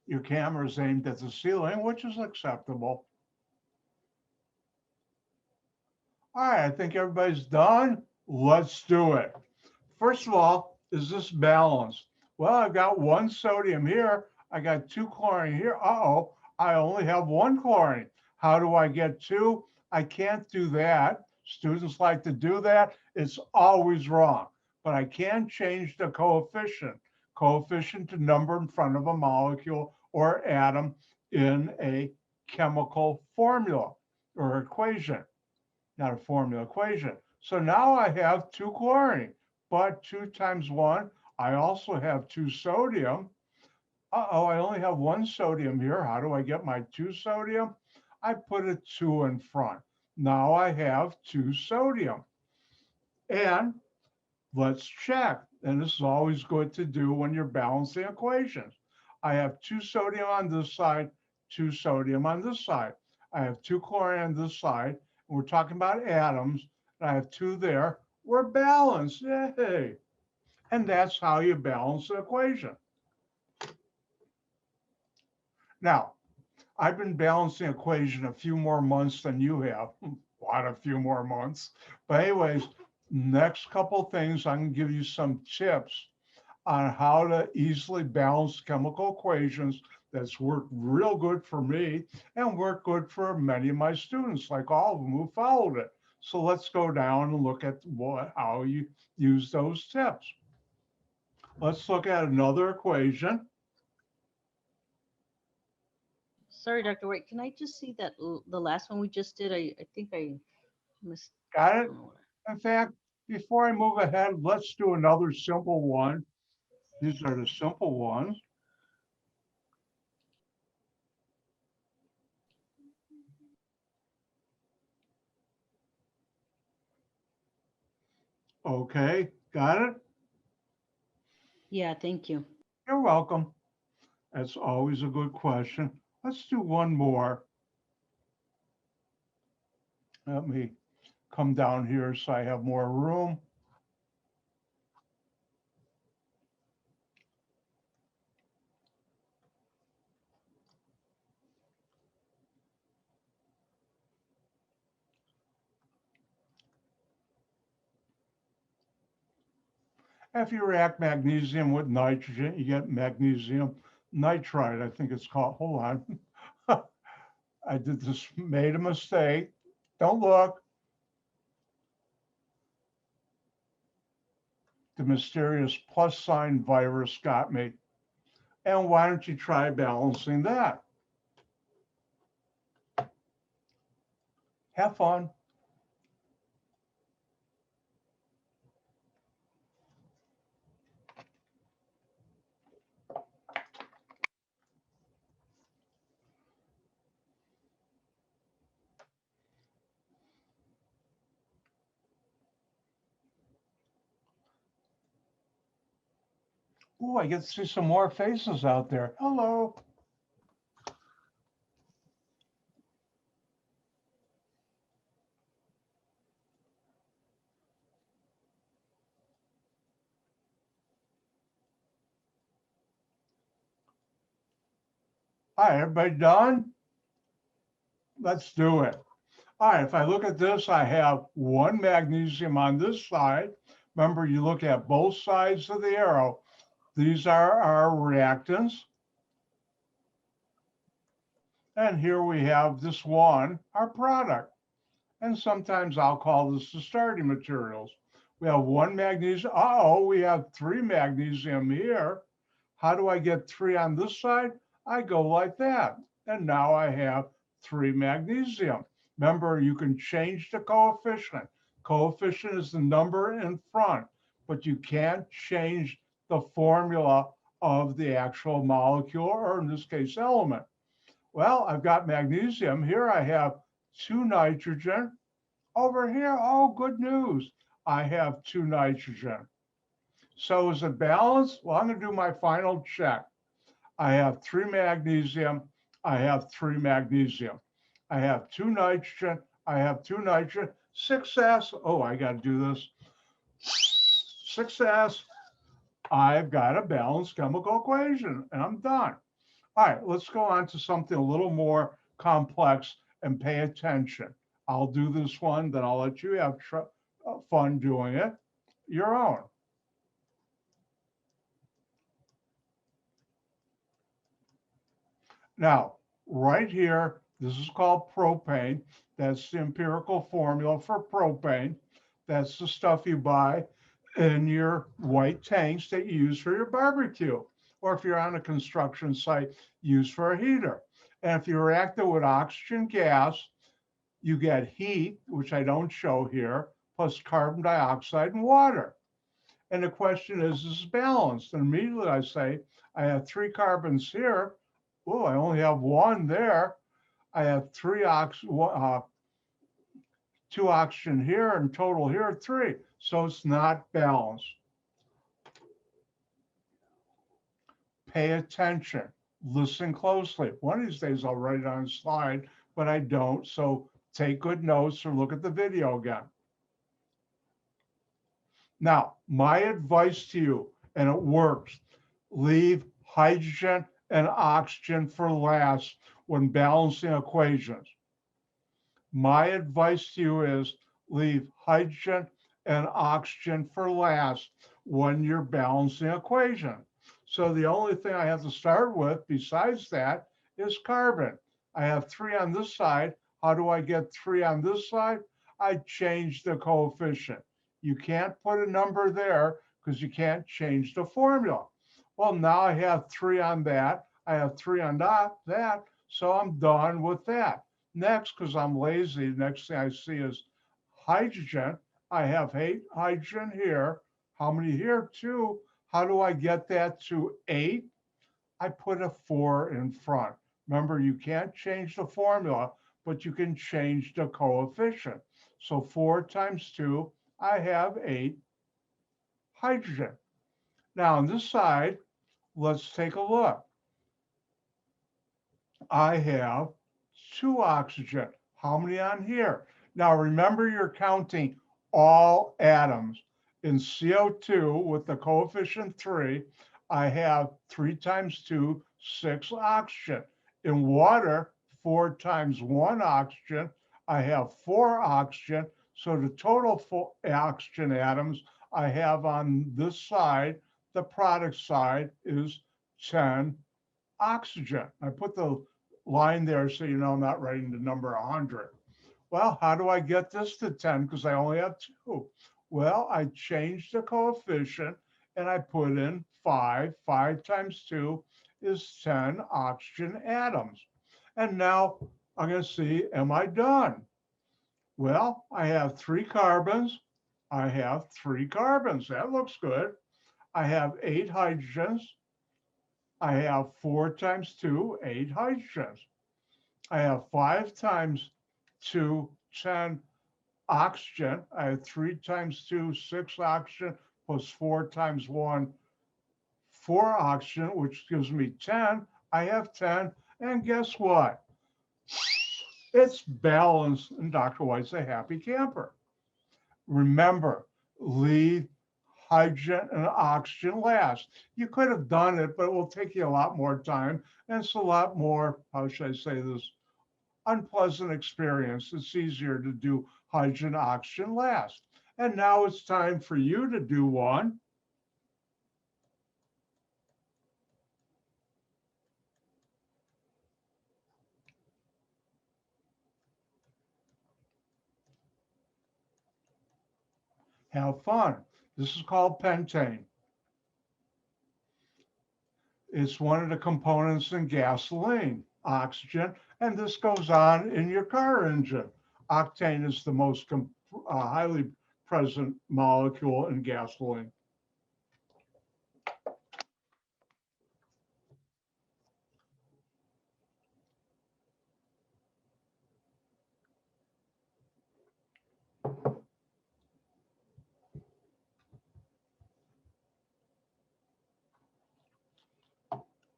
Your camera is aimed at the ceiling, which is acceptable. All right, I think everybody's done. Let's do it. First of all, is this balanced? Well, I've got 1 sodium here. I got 2 chlorine here. Uh-oh, I only have 1 chlorine. How do I get 2? I can't do that. Students like to do that. It's always wrong. But I can change the coefficient to number in front of a molecule or atom in a chemical formula or equation. Not a formula, equation. So now I have 2 chlorine, but 2 times 1, I also have 2 sodium. Uh-oh, I only have 1 sodium here. How do I get my 2 sodium? I put a 2 in front. Now I have 2 sodium. And let's check. And this is always good to do when you're balancing equations. I have 2 sodium on this side, 2 sodium on this side. I have 2 chlorine on this side, and we're talking about atoms, and I have 2 there. We're balanced, yay. And that's how you balance the equation. Now, I've been balancing equation a few more months than you have, a few more months. But anyways, next couple things, I can give you some tips on how to easily balance chemical equations that's worked real good for me and worked good for many of my students, like all of them who followed it. So let's go down and look at how you use those tips. Let's look at another equation. Sorry, Dr. White, can I just see that the last one we just did? I think I missed. Got it? In fact, before I move ahead, let's do another simple one. These are the simple ones. Okay, got it? Yeah, thank you. You're welcome. That's always a good question. Let's do one more. Let me come down here so I have more room. If you react magnesium with nitrogen, you get magnesium nitride, I think it's called. Hold on. I made a mistake. Don't look. The mysterious plus sign virus got me. And why don't you try balancing that? Have fun. Ooh, I get to see some more faces out there. Hello. Hi, everybody done? Let's do it. All right, if I look at this, I have 1 magnesium on this side. Remember, you look at both sides of the arrow. These are our reactants. And here we have this one, our product. And sometimes I'll call this the starting materials. We have 1 magnesium. Uh-oh, we have 3 magnesium here. How do I get 3 on this side? I go like that. And now I have 3 magnesium. Remember, you can change the coefficient. Coefficient is the number in front, but you can't change the formula of the actual molecule, or in this case, element. Well, I've got magnesium. Here I have 2 nitrogen. Over here, oh, good news. I have 2 nitrogen. So is it balanced? Well, I'm going to do my final check. I have 3 magnesium. I have 3 magnesium. I have 2 nitrogen. I have 2 nitrogen. Success. Oh, I got to do this. Success. I've got a balanced chemical equation, and I'm done. All right, let's go on to something a little more complex and pay attention. I'll do this one, then I'll let you have fun doing it, your own. Now, right here, this is called propane. That's the empirical formula for propane. That's the stuff you buy in your white tanks that you use for your barbecue, or if you're on a construction site, use for a heater. And if you react it with oxygen gas, you get heat, which I don't show here, plus carbon dioxide and water. And the question is this balanced? And immediately I say, I have 3 carbons here. Oh, I only have 1 there. I have 2 oxygen here, and total here 3. So it's not balanced. pay attention, listen closely. One of these days I'll write it on a slide, but I don't. So take good notes or look at the video again. Now, my advice to you, and it works, leave hydrogen and oxygen for last when balancing equations. My advice to you is leave hydrogen and oxygen for last when you're balancing equation. So the only thing I have to start with besides that is carbon. I have 3 on this side. How do I get 3 on this side? I change the coefficient. You can't put a number there because you can't change the formula. Well, now I have 3 on that. I have 3 on that. So I'm done with that. Next, because I'm lazy, the next thing I see is hydrogen. I have 8 hydrogen here. How many here? 2. How do I get that to 8? I put a 4 in front. Remember, you can't change the formula, but you can change the coefficient. So 4 times 2, I have 8 hydrogen. Now on this side, let's take a look. I have 2 oxygen. How many on here? Now remember, you're counting all atoms. In CO2 with the coefficient 3, I have 3 times 2, 6 oxygen. In water, 4 times 1 oxygen, I have 4 oxygen. So the total oxygen atoms I have on this side, the product side, is 10 oxygen. I put the line there so you know I'm not writing the number 100. Well, how do I get this to 10? Because I only have 2. Well, I changed the coefficient and I put in 5. 5 times 2 is 10 oxygen atoms. And now I'm going to see, am I done? Well, I have 3 carbons. I have 3 carbons. That looks good. I have 8 hydrogens. I have 4 times 2, 8 hydrogens. I have 5 times 2, 10 oxygen. I have 3 times 2, 6 oxygen, plus 4 times 1, 4 oxygen, which gives me 10. I have 10. And guess what? It's balanced, and Dr. White's a happy camper. Remember, leave hydrogen and oxygen last. You could have done it, but it will take you a lot more time. And it's a lot more, how should I say this, unpleasant experience. It's easier to do hydrogen, oxygen last. And now it's time for you to do one. Have fun. This is called pentane. It's one of the components in gasoline, oxygen, and this goes on in your car engine. Octane is the most highly present molecule in gasoline.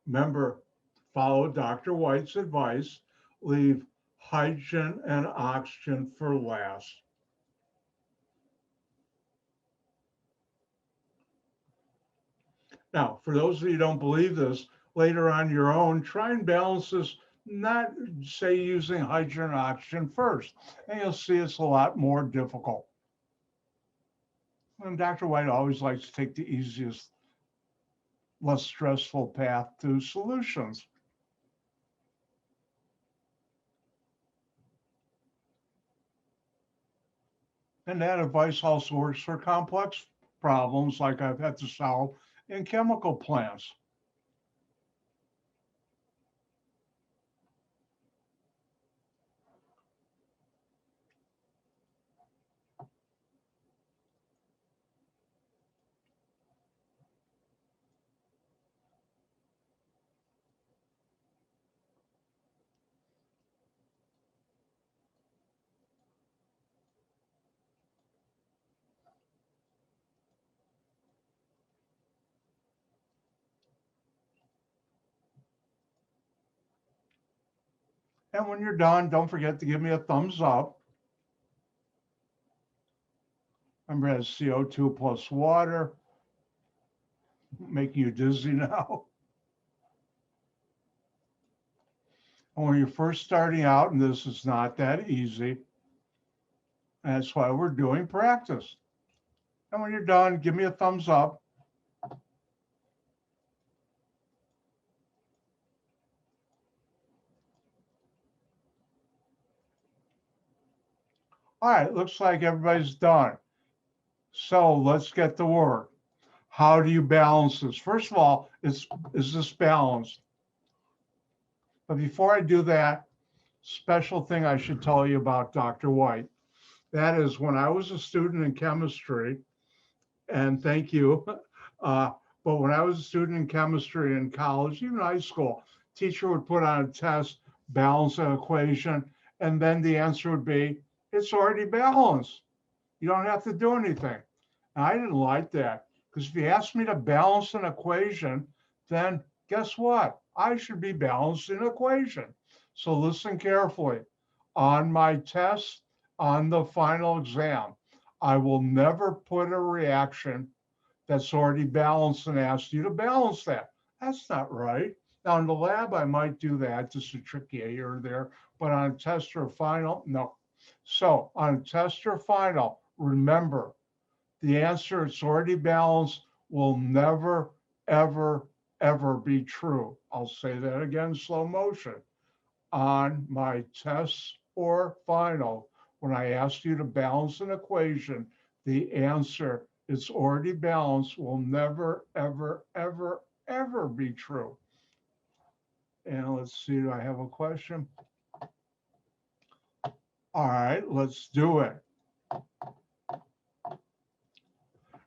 Remember, follow Dr. White's advice, leave hydrogen and oxygen for last. Now, for those of you who don't believe this, later on your own, try and balance this, not say using hydrogen and oxygen first, and you'll see it's a lot more difficult. And Dr. White always likes to take the easiest, less stressful path to solutions. And that advice also works for complex problems like I've had to solve in chemical plants. And when you're done, don't forget to give me a thumbs up. Remember, that's CO2 plus water, making you dizzy now. And when you're first starting out, and this is not that easy, that's why we're doing practice. And when you're done, give me a thumbs up. All right, looks like everybody's done. So let's get to work. How do you balance this? First of all, is this balanced? But before I do that, special thing I should tell you about Dr. White. That is, when I was a student in chemistry, and thank you, but when I was a student in chemistry in college, even high school, teacher would put on a test, balance an equation, and then the answer would be, it's already balanced. You don't have to do anything. And I didn't like that, because if you ask me to balance an equation, then guess what? I should be balancing an equation. So listen carefully. On my test, on the final exam, I will never put a reaction that's already balanced and ask you to balance that. That's not right. Now in the lab, I might do that just to trick you here or there, but on a test or final, no. So on a test or final, remember, the answer, it's already balanced, will never, ever, ever be true. I'll say that again, slow motion. On my tests or final, when I ask you to balance an equation, the answer, it's already balanced, will never, ever, ever, ever be true. And let's see, do I have a question? All right, let's do it.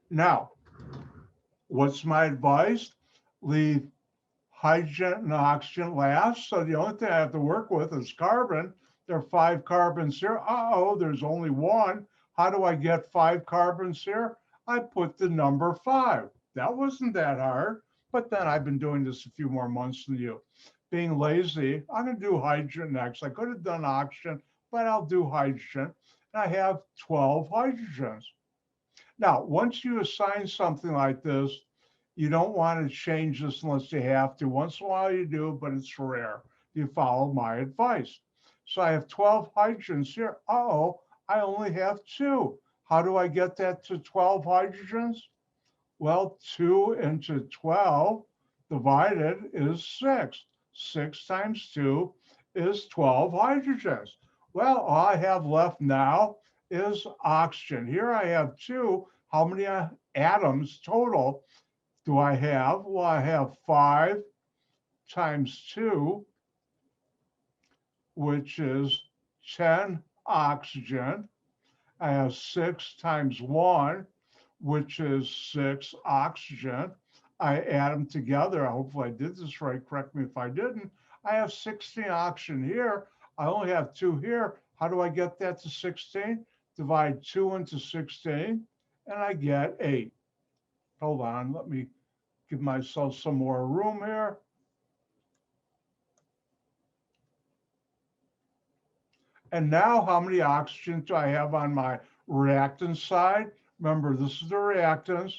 Now, what's my advice? Leave hydrogen and oxygen last. So the only thing I have to work with is carbon. There are 5 carbons here. Uh-oh, there's only 1. How do I get 5 carbons here? I put the number 5. That wasn't that hard. But then I've been doing this a few more months than you. Being lazy, I'm going to do hydrogen next. I could have done oxygen, but I'll do hydrogen. And I have 12 hydrogens. Now, once you assign something like this, you don't want to change this unless you have to. Once in a while you do, but it's rare. You follow my advice. So I have 12 hydrogens here. Uh-oh, I only have 2. How do I get that to 12 hydrogens? Well, 2 into 12 divided is 6. 6 times 2 is 12 hydrogens. Well, all I have left now is oxygen. Here I have 2. How many atoms total do I have? Well, I have 5 times 2, which is 10 oxygen. I have 6 times 1, which is 6 oxygen. I add them together. Hopefully I did this right. Correct me if I didn't. I have 16 oxygen here. I only have 2 here. How do I get that to 16? Divide 2 into 16, and I get 8. Hold on, let me give myself some more room here. And now how many oxygen do I have on my reactant side? Remember, this is the reactants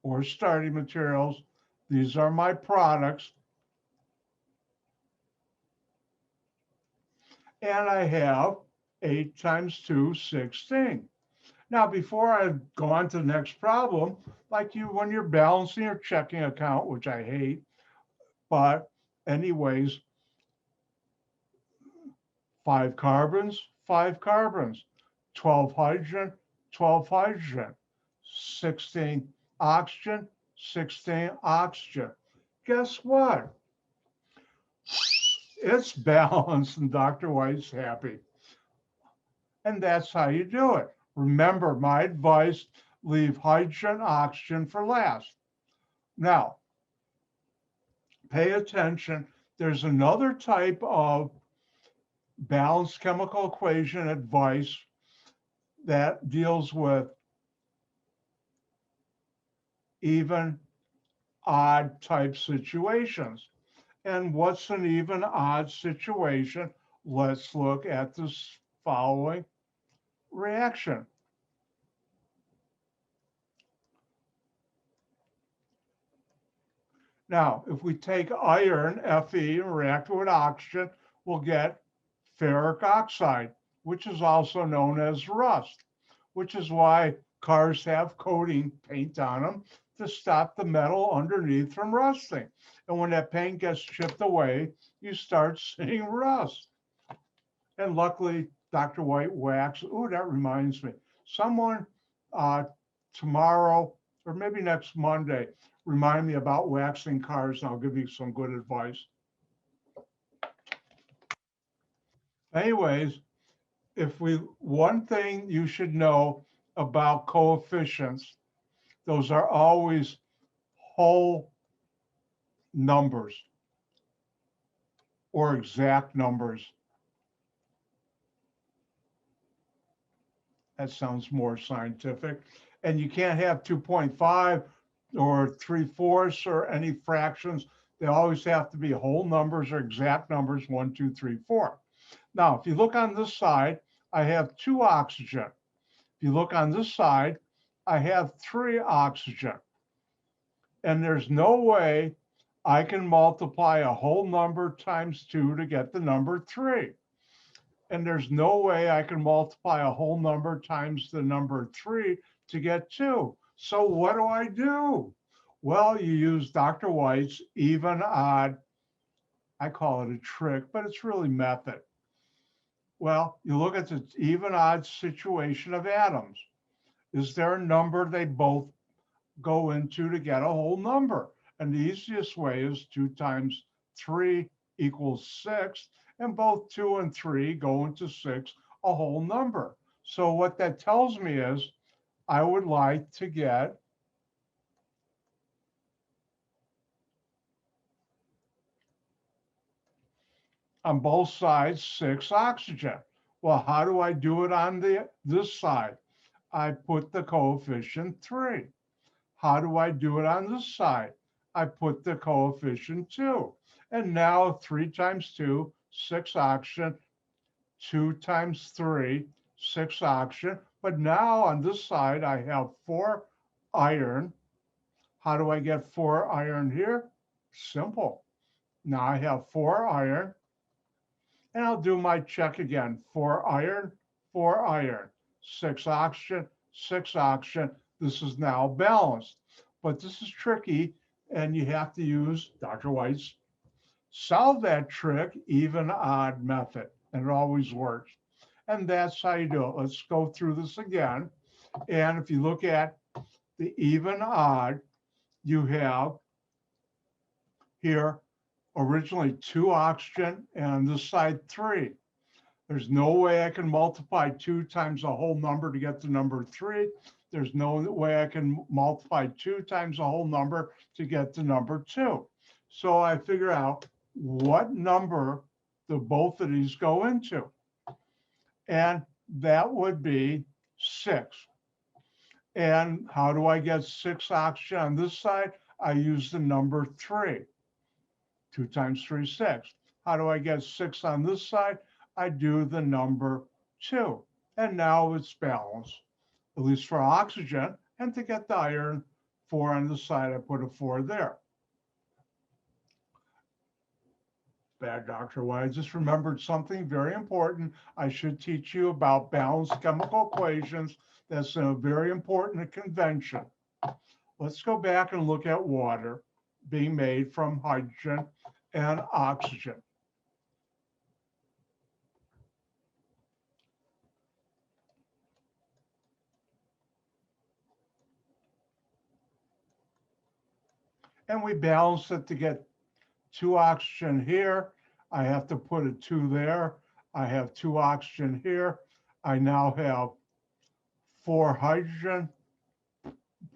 or starting materials. These are my products. And I have 8 times 2, 16. Now, before I go on to the next problem, like when you're balancing your checking account, which I hate, but anyways, 5 carbons, 5 carbons, 12 hydrogen, 12 hydrogen, 16 oxygen, 16 oxygen. Guess what? It's balanced and Dr. White's happy. And that's how you do it. Remember my advice, leave hydrogen, oxygen for last. Now, pay attention. There's another type of balanced chemical equation advice that deals with even, odd type situations. And what's an even odd situation? Let's look at this following reaction. Now, if we take iron, Fe, and react with oxygen, we'll get ferric oxide, which is also known as rust, which is why cars have coating paint on them to stop the metal underneath from rusting. And when that paint gets chipped away, you start seeing rust. And luckily, Dr. White wax. Oh, that reminds me. Someone tomorrow or maybe next Monday, remind me about waxing cars, and I'll give you some good advice. Anyways, one thing you should know about coefficients, those are always whole numbers or exact numbers. That sounds more scientific. And you can't have 2.5 or 3/4 or any fractions. They always have to be whole numbers or exact numbers, 1, 2, 3, 4. Now, if you look on this side, I have 2 oxygen. If you look on this side, I have 3 oxygen. And there's no way I can multiply a whole number times 2 to get the number 3. And there's no way I can multiply a whole number times the number 3 to get 2. So what do? Well, you use Dr. White's even odd, I call it a trick, but it's really method. Well, you look at the even odd situation of atoms. Is there a number they both go into to get a whole number? And the easiest way is 2 times 3 equals 6, and both 2 and 3 go into 6, a whole number. So what that tells me is I would like to get on both sides 6 oxygen. Well, how do I do it on this side? I put the coefficient 3. How do I do it on this side? I put the coefficient 2. And now 3 times 2, 6 oxygen, 2 times 3, 6 oxygen. But now on this side, I have 4 iron. How do I get 4 iron here? Simple. Now I have 4 iron. And I'll do my check again. 4 iron, 4 iron, 6 oxygen, 6 oxygen. This is now balanced. But this is tricky, and you have to use Dr. White's solve that trick, even odd method, and it always works. And that's how you do it. Let's go through this again. And if you look at the even odd, you have here originally 2 oxygen and on this side 3. There's no way I can multiply 2 times a whole number to get the number 3. There's no way I can multiply 2 times a whole number to get the number 2. So I figure out what number do both of these go into. And that would be 6. And how do I get 6 oxygen on this side? I use the number 3. 2 times 3, 6. How do I get 6 on this side? I do the number 2. And now it's balanced, at least for oxygen. And to get the iron, 4 on this side, I put a 4 there. Bad, Dr. White. I just remembered something very important. I should teach you about balanced chemical equations. That's a very important convention. Let's go back and look at water being made from hydrogen and oxygen. And we balance it to get 2 oxygen here. I have to put a 2 there. I have 2 oxygen here. I now have 4 hydrogen,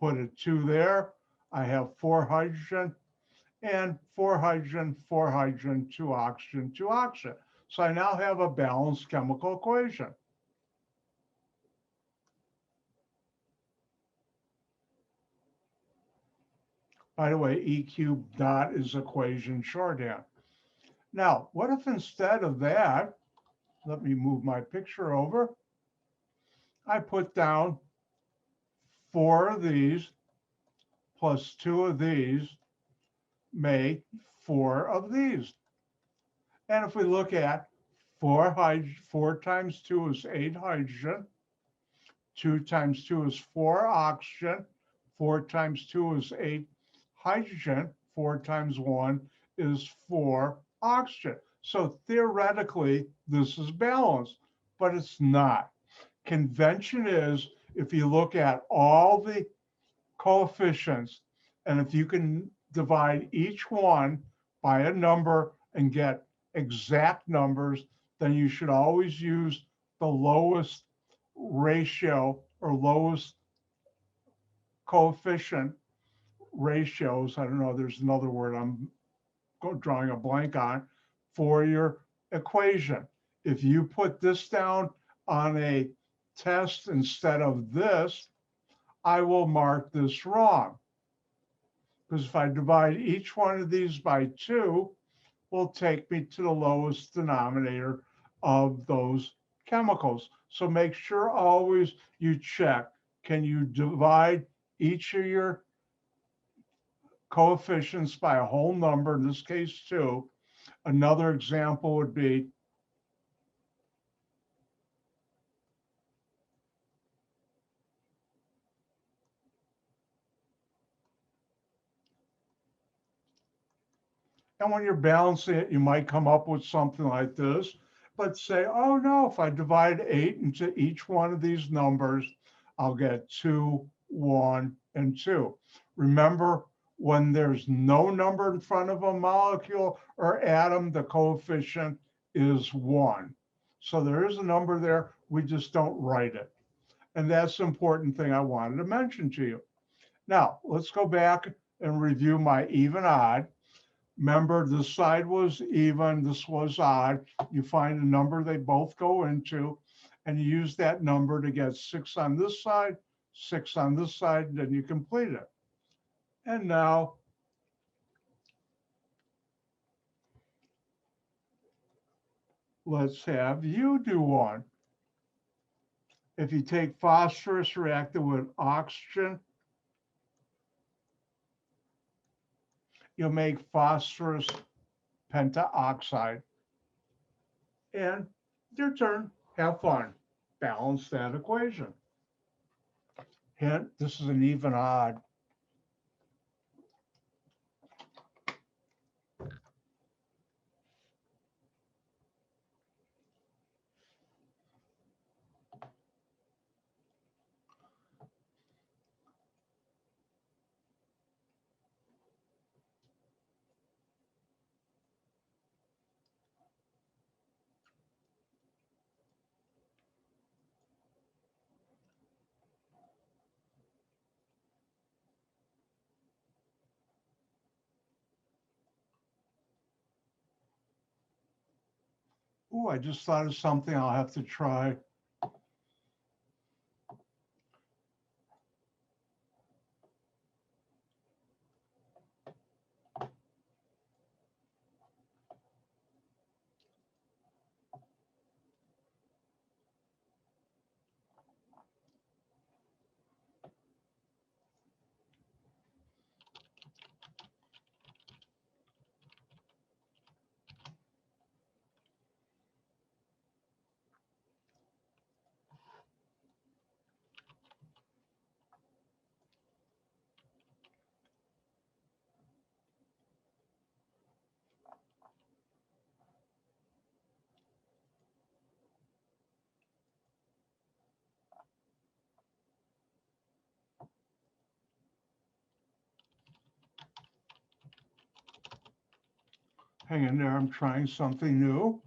put a 2 there. I have 4 hydrogen and 4 hydrogen, 4 hydrogen, 2 oxygen, 2 oxygen. So I now have a balanced chemical equation. By the way, E cubed dot is equation shorthand. Now, what if instead of that, let me move my picture over, I put down 4 of these plus 2 of these make 4 of these. And if we look at 4 times 2 is 8 hydrogen, 2 times 2 is 4 oxygen, 4 times 2 is 8 hydrogen, 4 times 1 is 4 oxygen. So theoretically, this is balanced, but it's not. Convention is if you look at all the coefficients, and if you can divide each one by a number and get exact numbers, then you should always use the lowest ratio or lowest coefficient ratios. I don't know, there's another word I'm drawing a blank on for your equation. If you put this down on a test instead of this, I will mark this wrong. Because if I divide each one of these by 2, will take me to the lowest denominator of those chemicals. So make sure always you check, can you divide each of your coefficients by a whole number, in this case 2. Another example would be and when you're balancing it, you might come up with something like this, but say, oh no, if I divide 8 into each one of these numbers, I'll get 2, 1, and 2. Remember, when there's no number in front of a molecule or atom, the coefficient is 1. So there is a number there, we just don't write it. And that's the important thing I wanted to mention to you. Now, let's go back and review my even odd. Remember, this side was even, this was odd. You find a number they both go into, and you use that number to get 6 on this side, 6 on this side, and then you complete it. And now, let's have you do one. If you take phosphorus, react it with oxygen, you'll make phosphorus pentaoxide. And your turn, have fun. Balance that equation. Hint, this is an even odd. Oh, I just thought of something I'll have to try. Hang in there, I'm trying something new.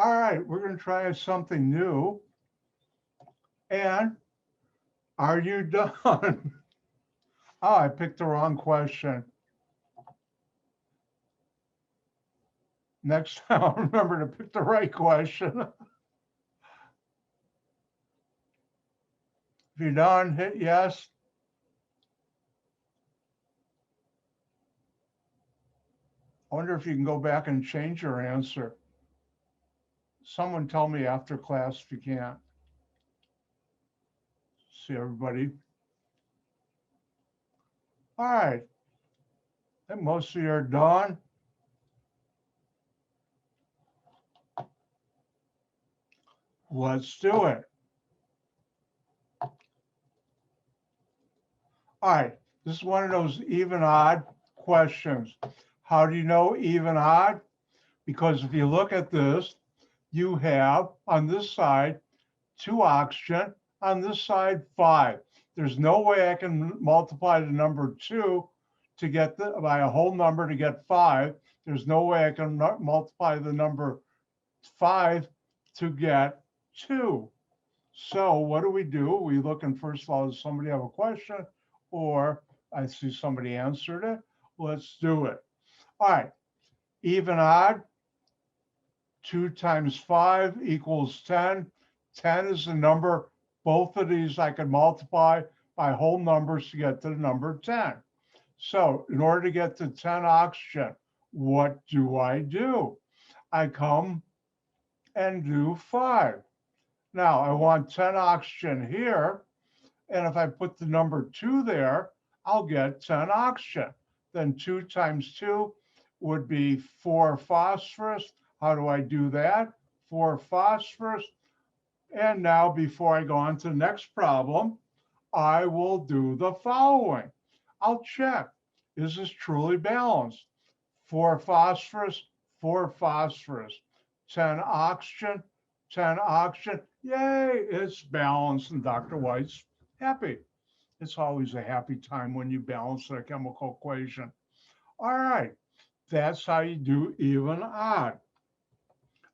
All right, we're going to try something new. And are you done? Oh, I picked the wrong question. Next time, I'll remember to pick the right question. If you're done, hit yes. I wonder if you can go back and change your answer. Someone tell me after class if you can't. See everybody. All right. I think most of you are done. Let's do it. All right. This is one of those even odd questions. How do you know even odd? Because if you look at this, you have on this side 2 oxygen, on this side 5. There's no way I can multiply the number 2 to get by a whole number to get 5. There's no way I can multiply the number 5 to get 2. So what do? We look, and first of all, does somebody have a question? Or I see somebody answered it. Let's do it. All right, even odd. 2 times 5 equals 10. 10 is the number. Both of these I can multiply by whole numbers to get to the number 10. So in order to get to 10 oxygen, what do? I come and do 5. Now I want 10 oxygen here. And if I put the number 2 there, I'll get 10 oxygen. Then 2 times 2 would be 4 phosphorus. How do I do that? 4 phosphorus. And now before I go on to the next problem, I will do the following. I'll check, is this truly balanced? 4 phosphorus, 4 phosphorus, 10 oxygen, 10 oxygen. Yay, it's balanced, and Dr. White's happy. It's always a happy time when you balance a chemical equation. All right, that's how you do even odd.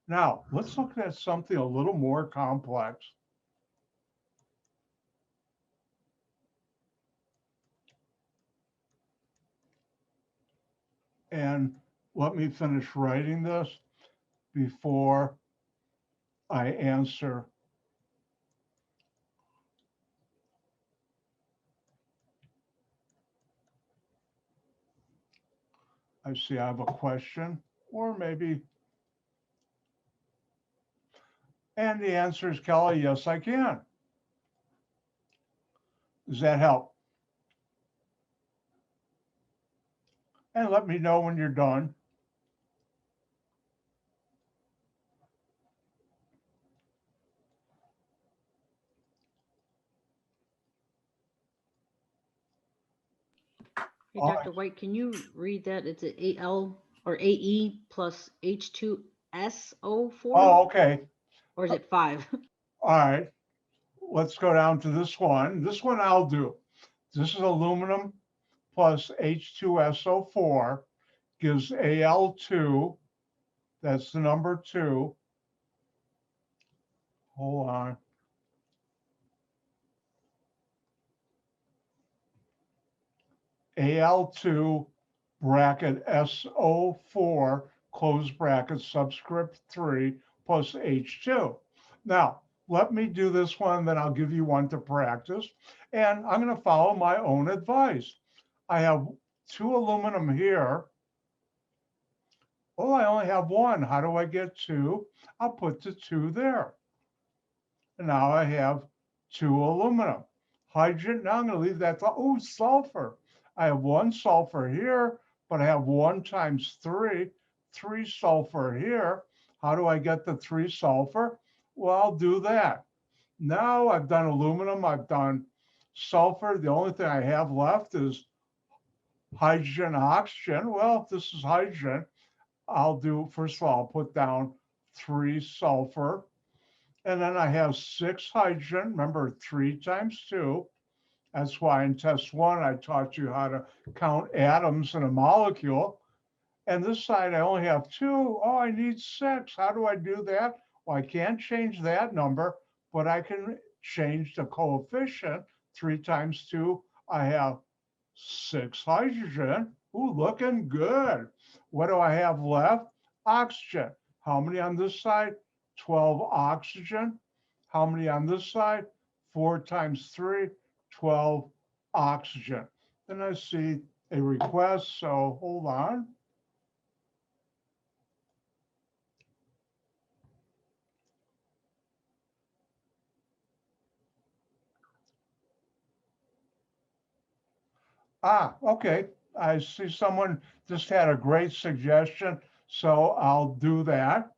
Now, let's look at something a little more complex. And let me finish writing this before I answer. I see I have a question, or maybe. And the answer is, Kelly, yes, I can. Does that help? And let me know when you're done. Hey, Dr. White, can you read that? It's a AL or AE plus H2SO4? Oh, okay. Or is it 5? All right. Let's go down to this one. This one I'll do. This is aluminum plus H2SO4 gives Al2. That's the number 2. Hold on. Al2 bracket SO4 close bracket subscript 3 plus H2. Now, let me do this one, then I'll give you one to practice. And I'm going to follow my own advice. I have 2 aluminum here. Oh, I only have 1. How do I get 2? I'll put the 2 there. And now I have 2 aluminum. Hydrogen, now I'm going to leave that. Oh, sulfur. I have 1 sulfur here, but I have 1 times 3, 3 sulfur here. How do I get the 3 sulfur? Well, I'll do that. Now I've done aluminum, I've done sulfur. The only thing I have left is hydrogen, oxygen. Well, if this is hydrogen, I'll do, first of all, I'll put down 3 sulfur. And then I have 6 hydrogen. Remember, 3 times 2. That's why in test 1, I taught you how to count atoms in a molecule. And this side, I only have 2. Oh, I need 6. How do I do that? Well, I can't change that number, but I can change the coefficient. 3 times 2, I have 6 hydrogen. Ooh, looking good. What do I have left? Oxygen. How many on this side? 12 oxygen. How many on this side? 4 times 3, 12 oxygen. Then I see a request, so hold on. Ah, okay. I see someone just had a great suggestion, so I'll do that.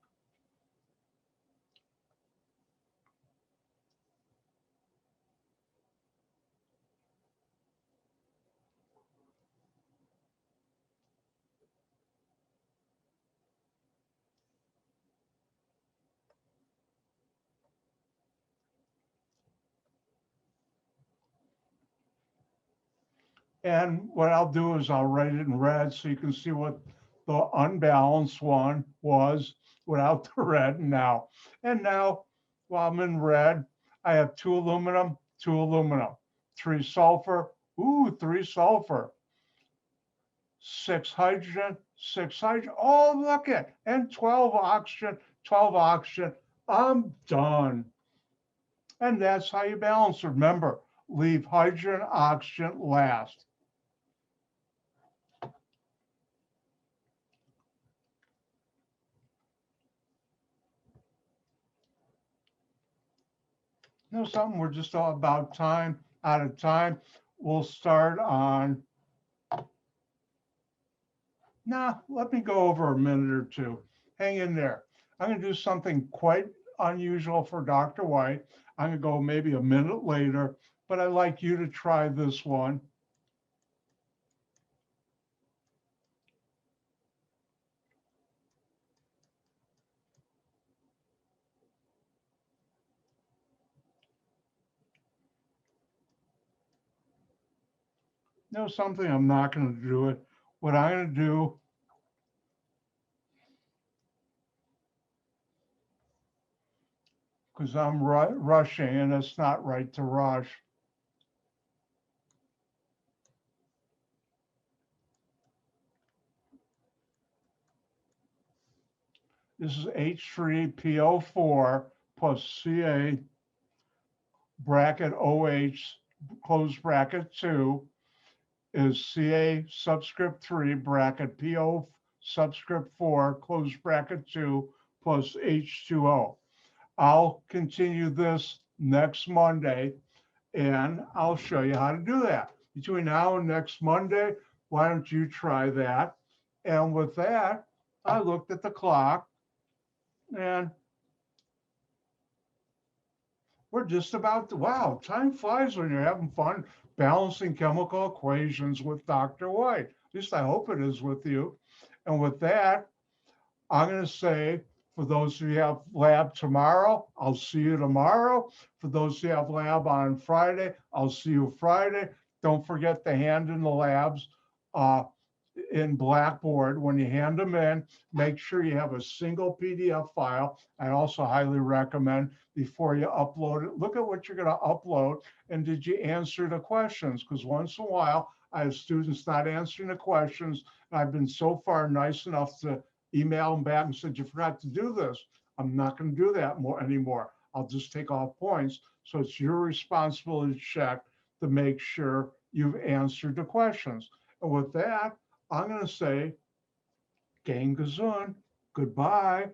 And what I'll do is I'll write it in red so you can see what the unbalanced one was without the red now. And now, while I'm in red, I have 2 aluminum, 2 aluminum, 3 sulfur, ooh, 3 sulfur, 6 hydrogen, 6 hydrogen. Oh, look at, and 12 oxygen, 12 oxygen. I'm done. And that's how you balance. Remember, leave hydrogen, oxygen last. You know something, we're just all about time, out of time. We'll start on, let me go over a minute or two. Hang in there. I'm going to do something quite unusual for Dr. White. I'm going to go maybe a minute later, but I'd like you to try this one. You know something, I'm not going to do it. What I'm going to do, because I'm rushing and it's not right to rush. This is H3PO4 plus Ca bracket OH close bracket 2 is Ca subscript 3 bracket PO subscript 4 close bracket 2 plus H2O. I'll continue this next Monday and I'll show you how to do that. Between now and next Monday, why don't you try that? And with that, I looked at the clock and we're just about to, wow, time flies when you're having fun balancing chemical equations with Dr. White. At least I hope it is with you. And with that, I'm going to say, for those who have lab tomorrow, I'll see you tomorrow. For those who have lab on Friday, I'll see you Friday. Don't forget to hand in the labs in Blackboard. When you hand them in, make sure you have a single PDF file. I also highly recommend before you upload it, look at what you're going to upload and did you answer the questions? Because once in a while, I have students not answering the questions. And I've been so far nice enough to email them back and said, you forgot to do this. I'm not going to do that anymore. I'll just take off points. So it's your responsibility to check to make sure you've answered the questions. And with that, I'm going to say, Gang Gesund, goodbye.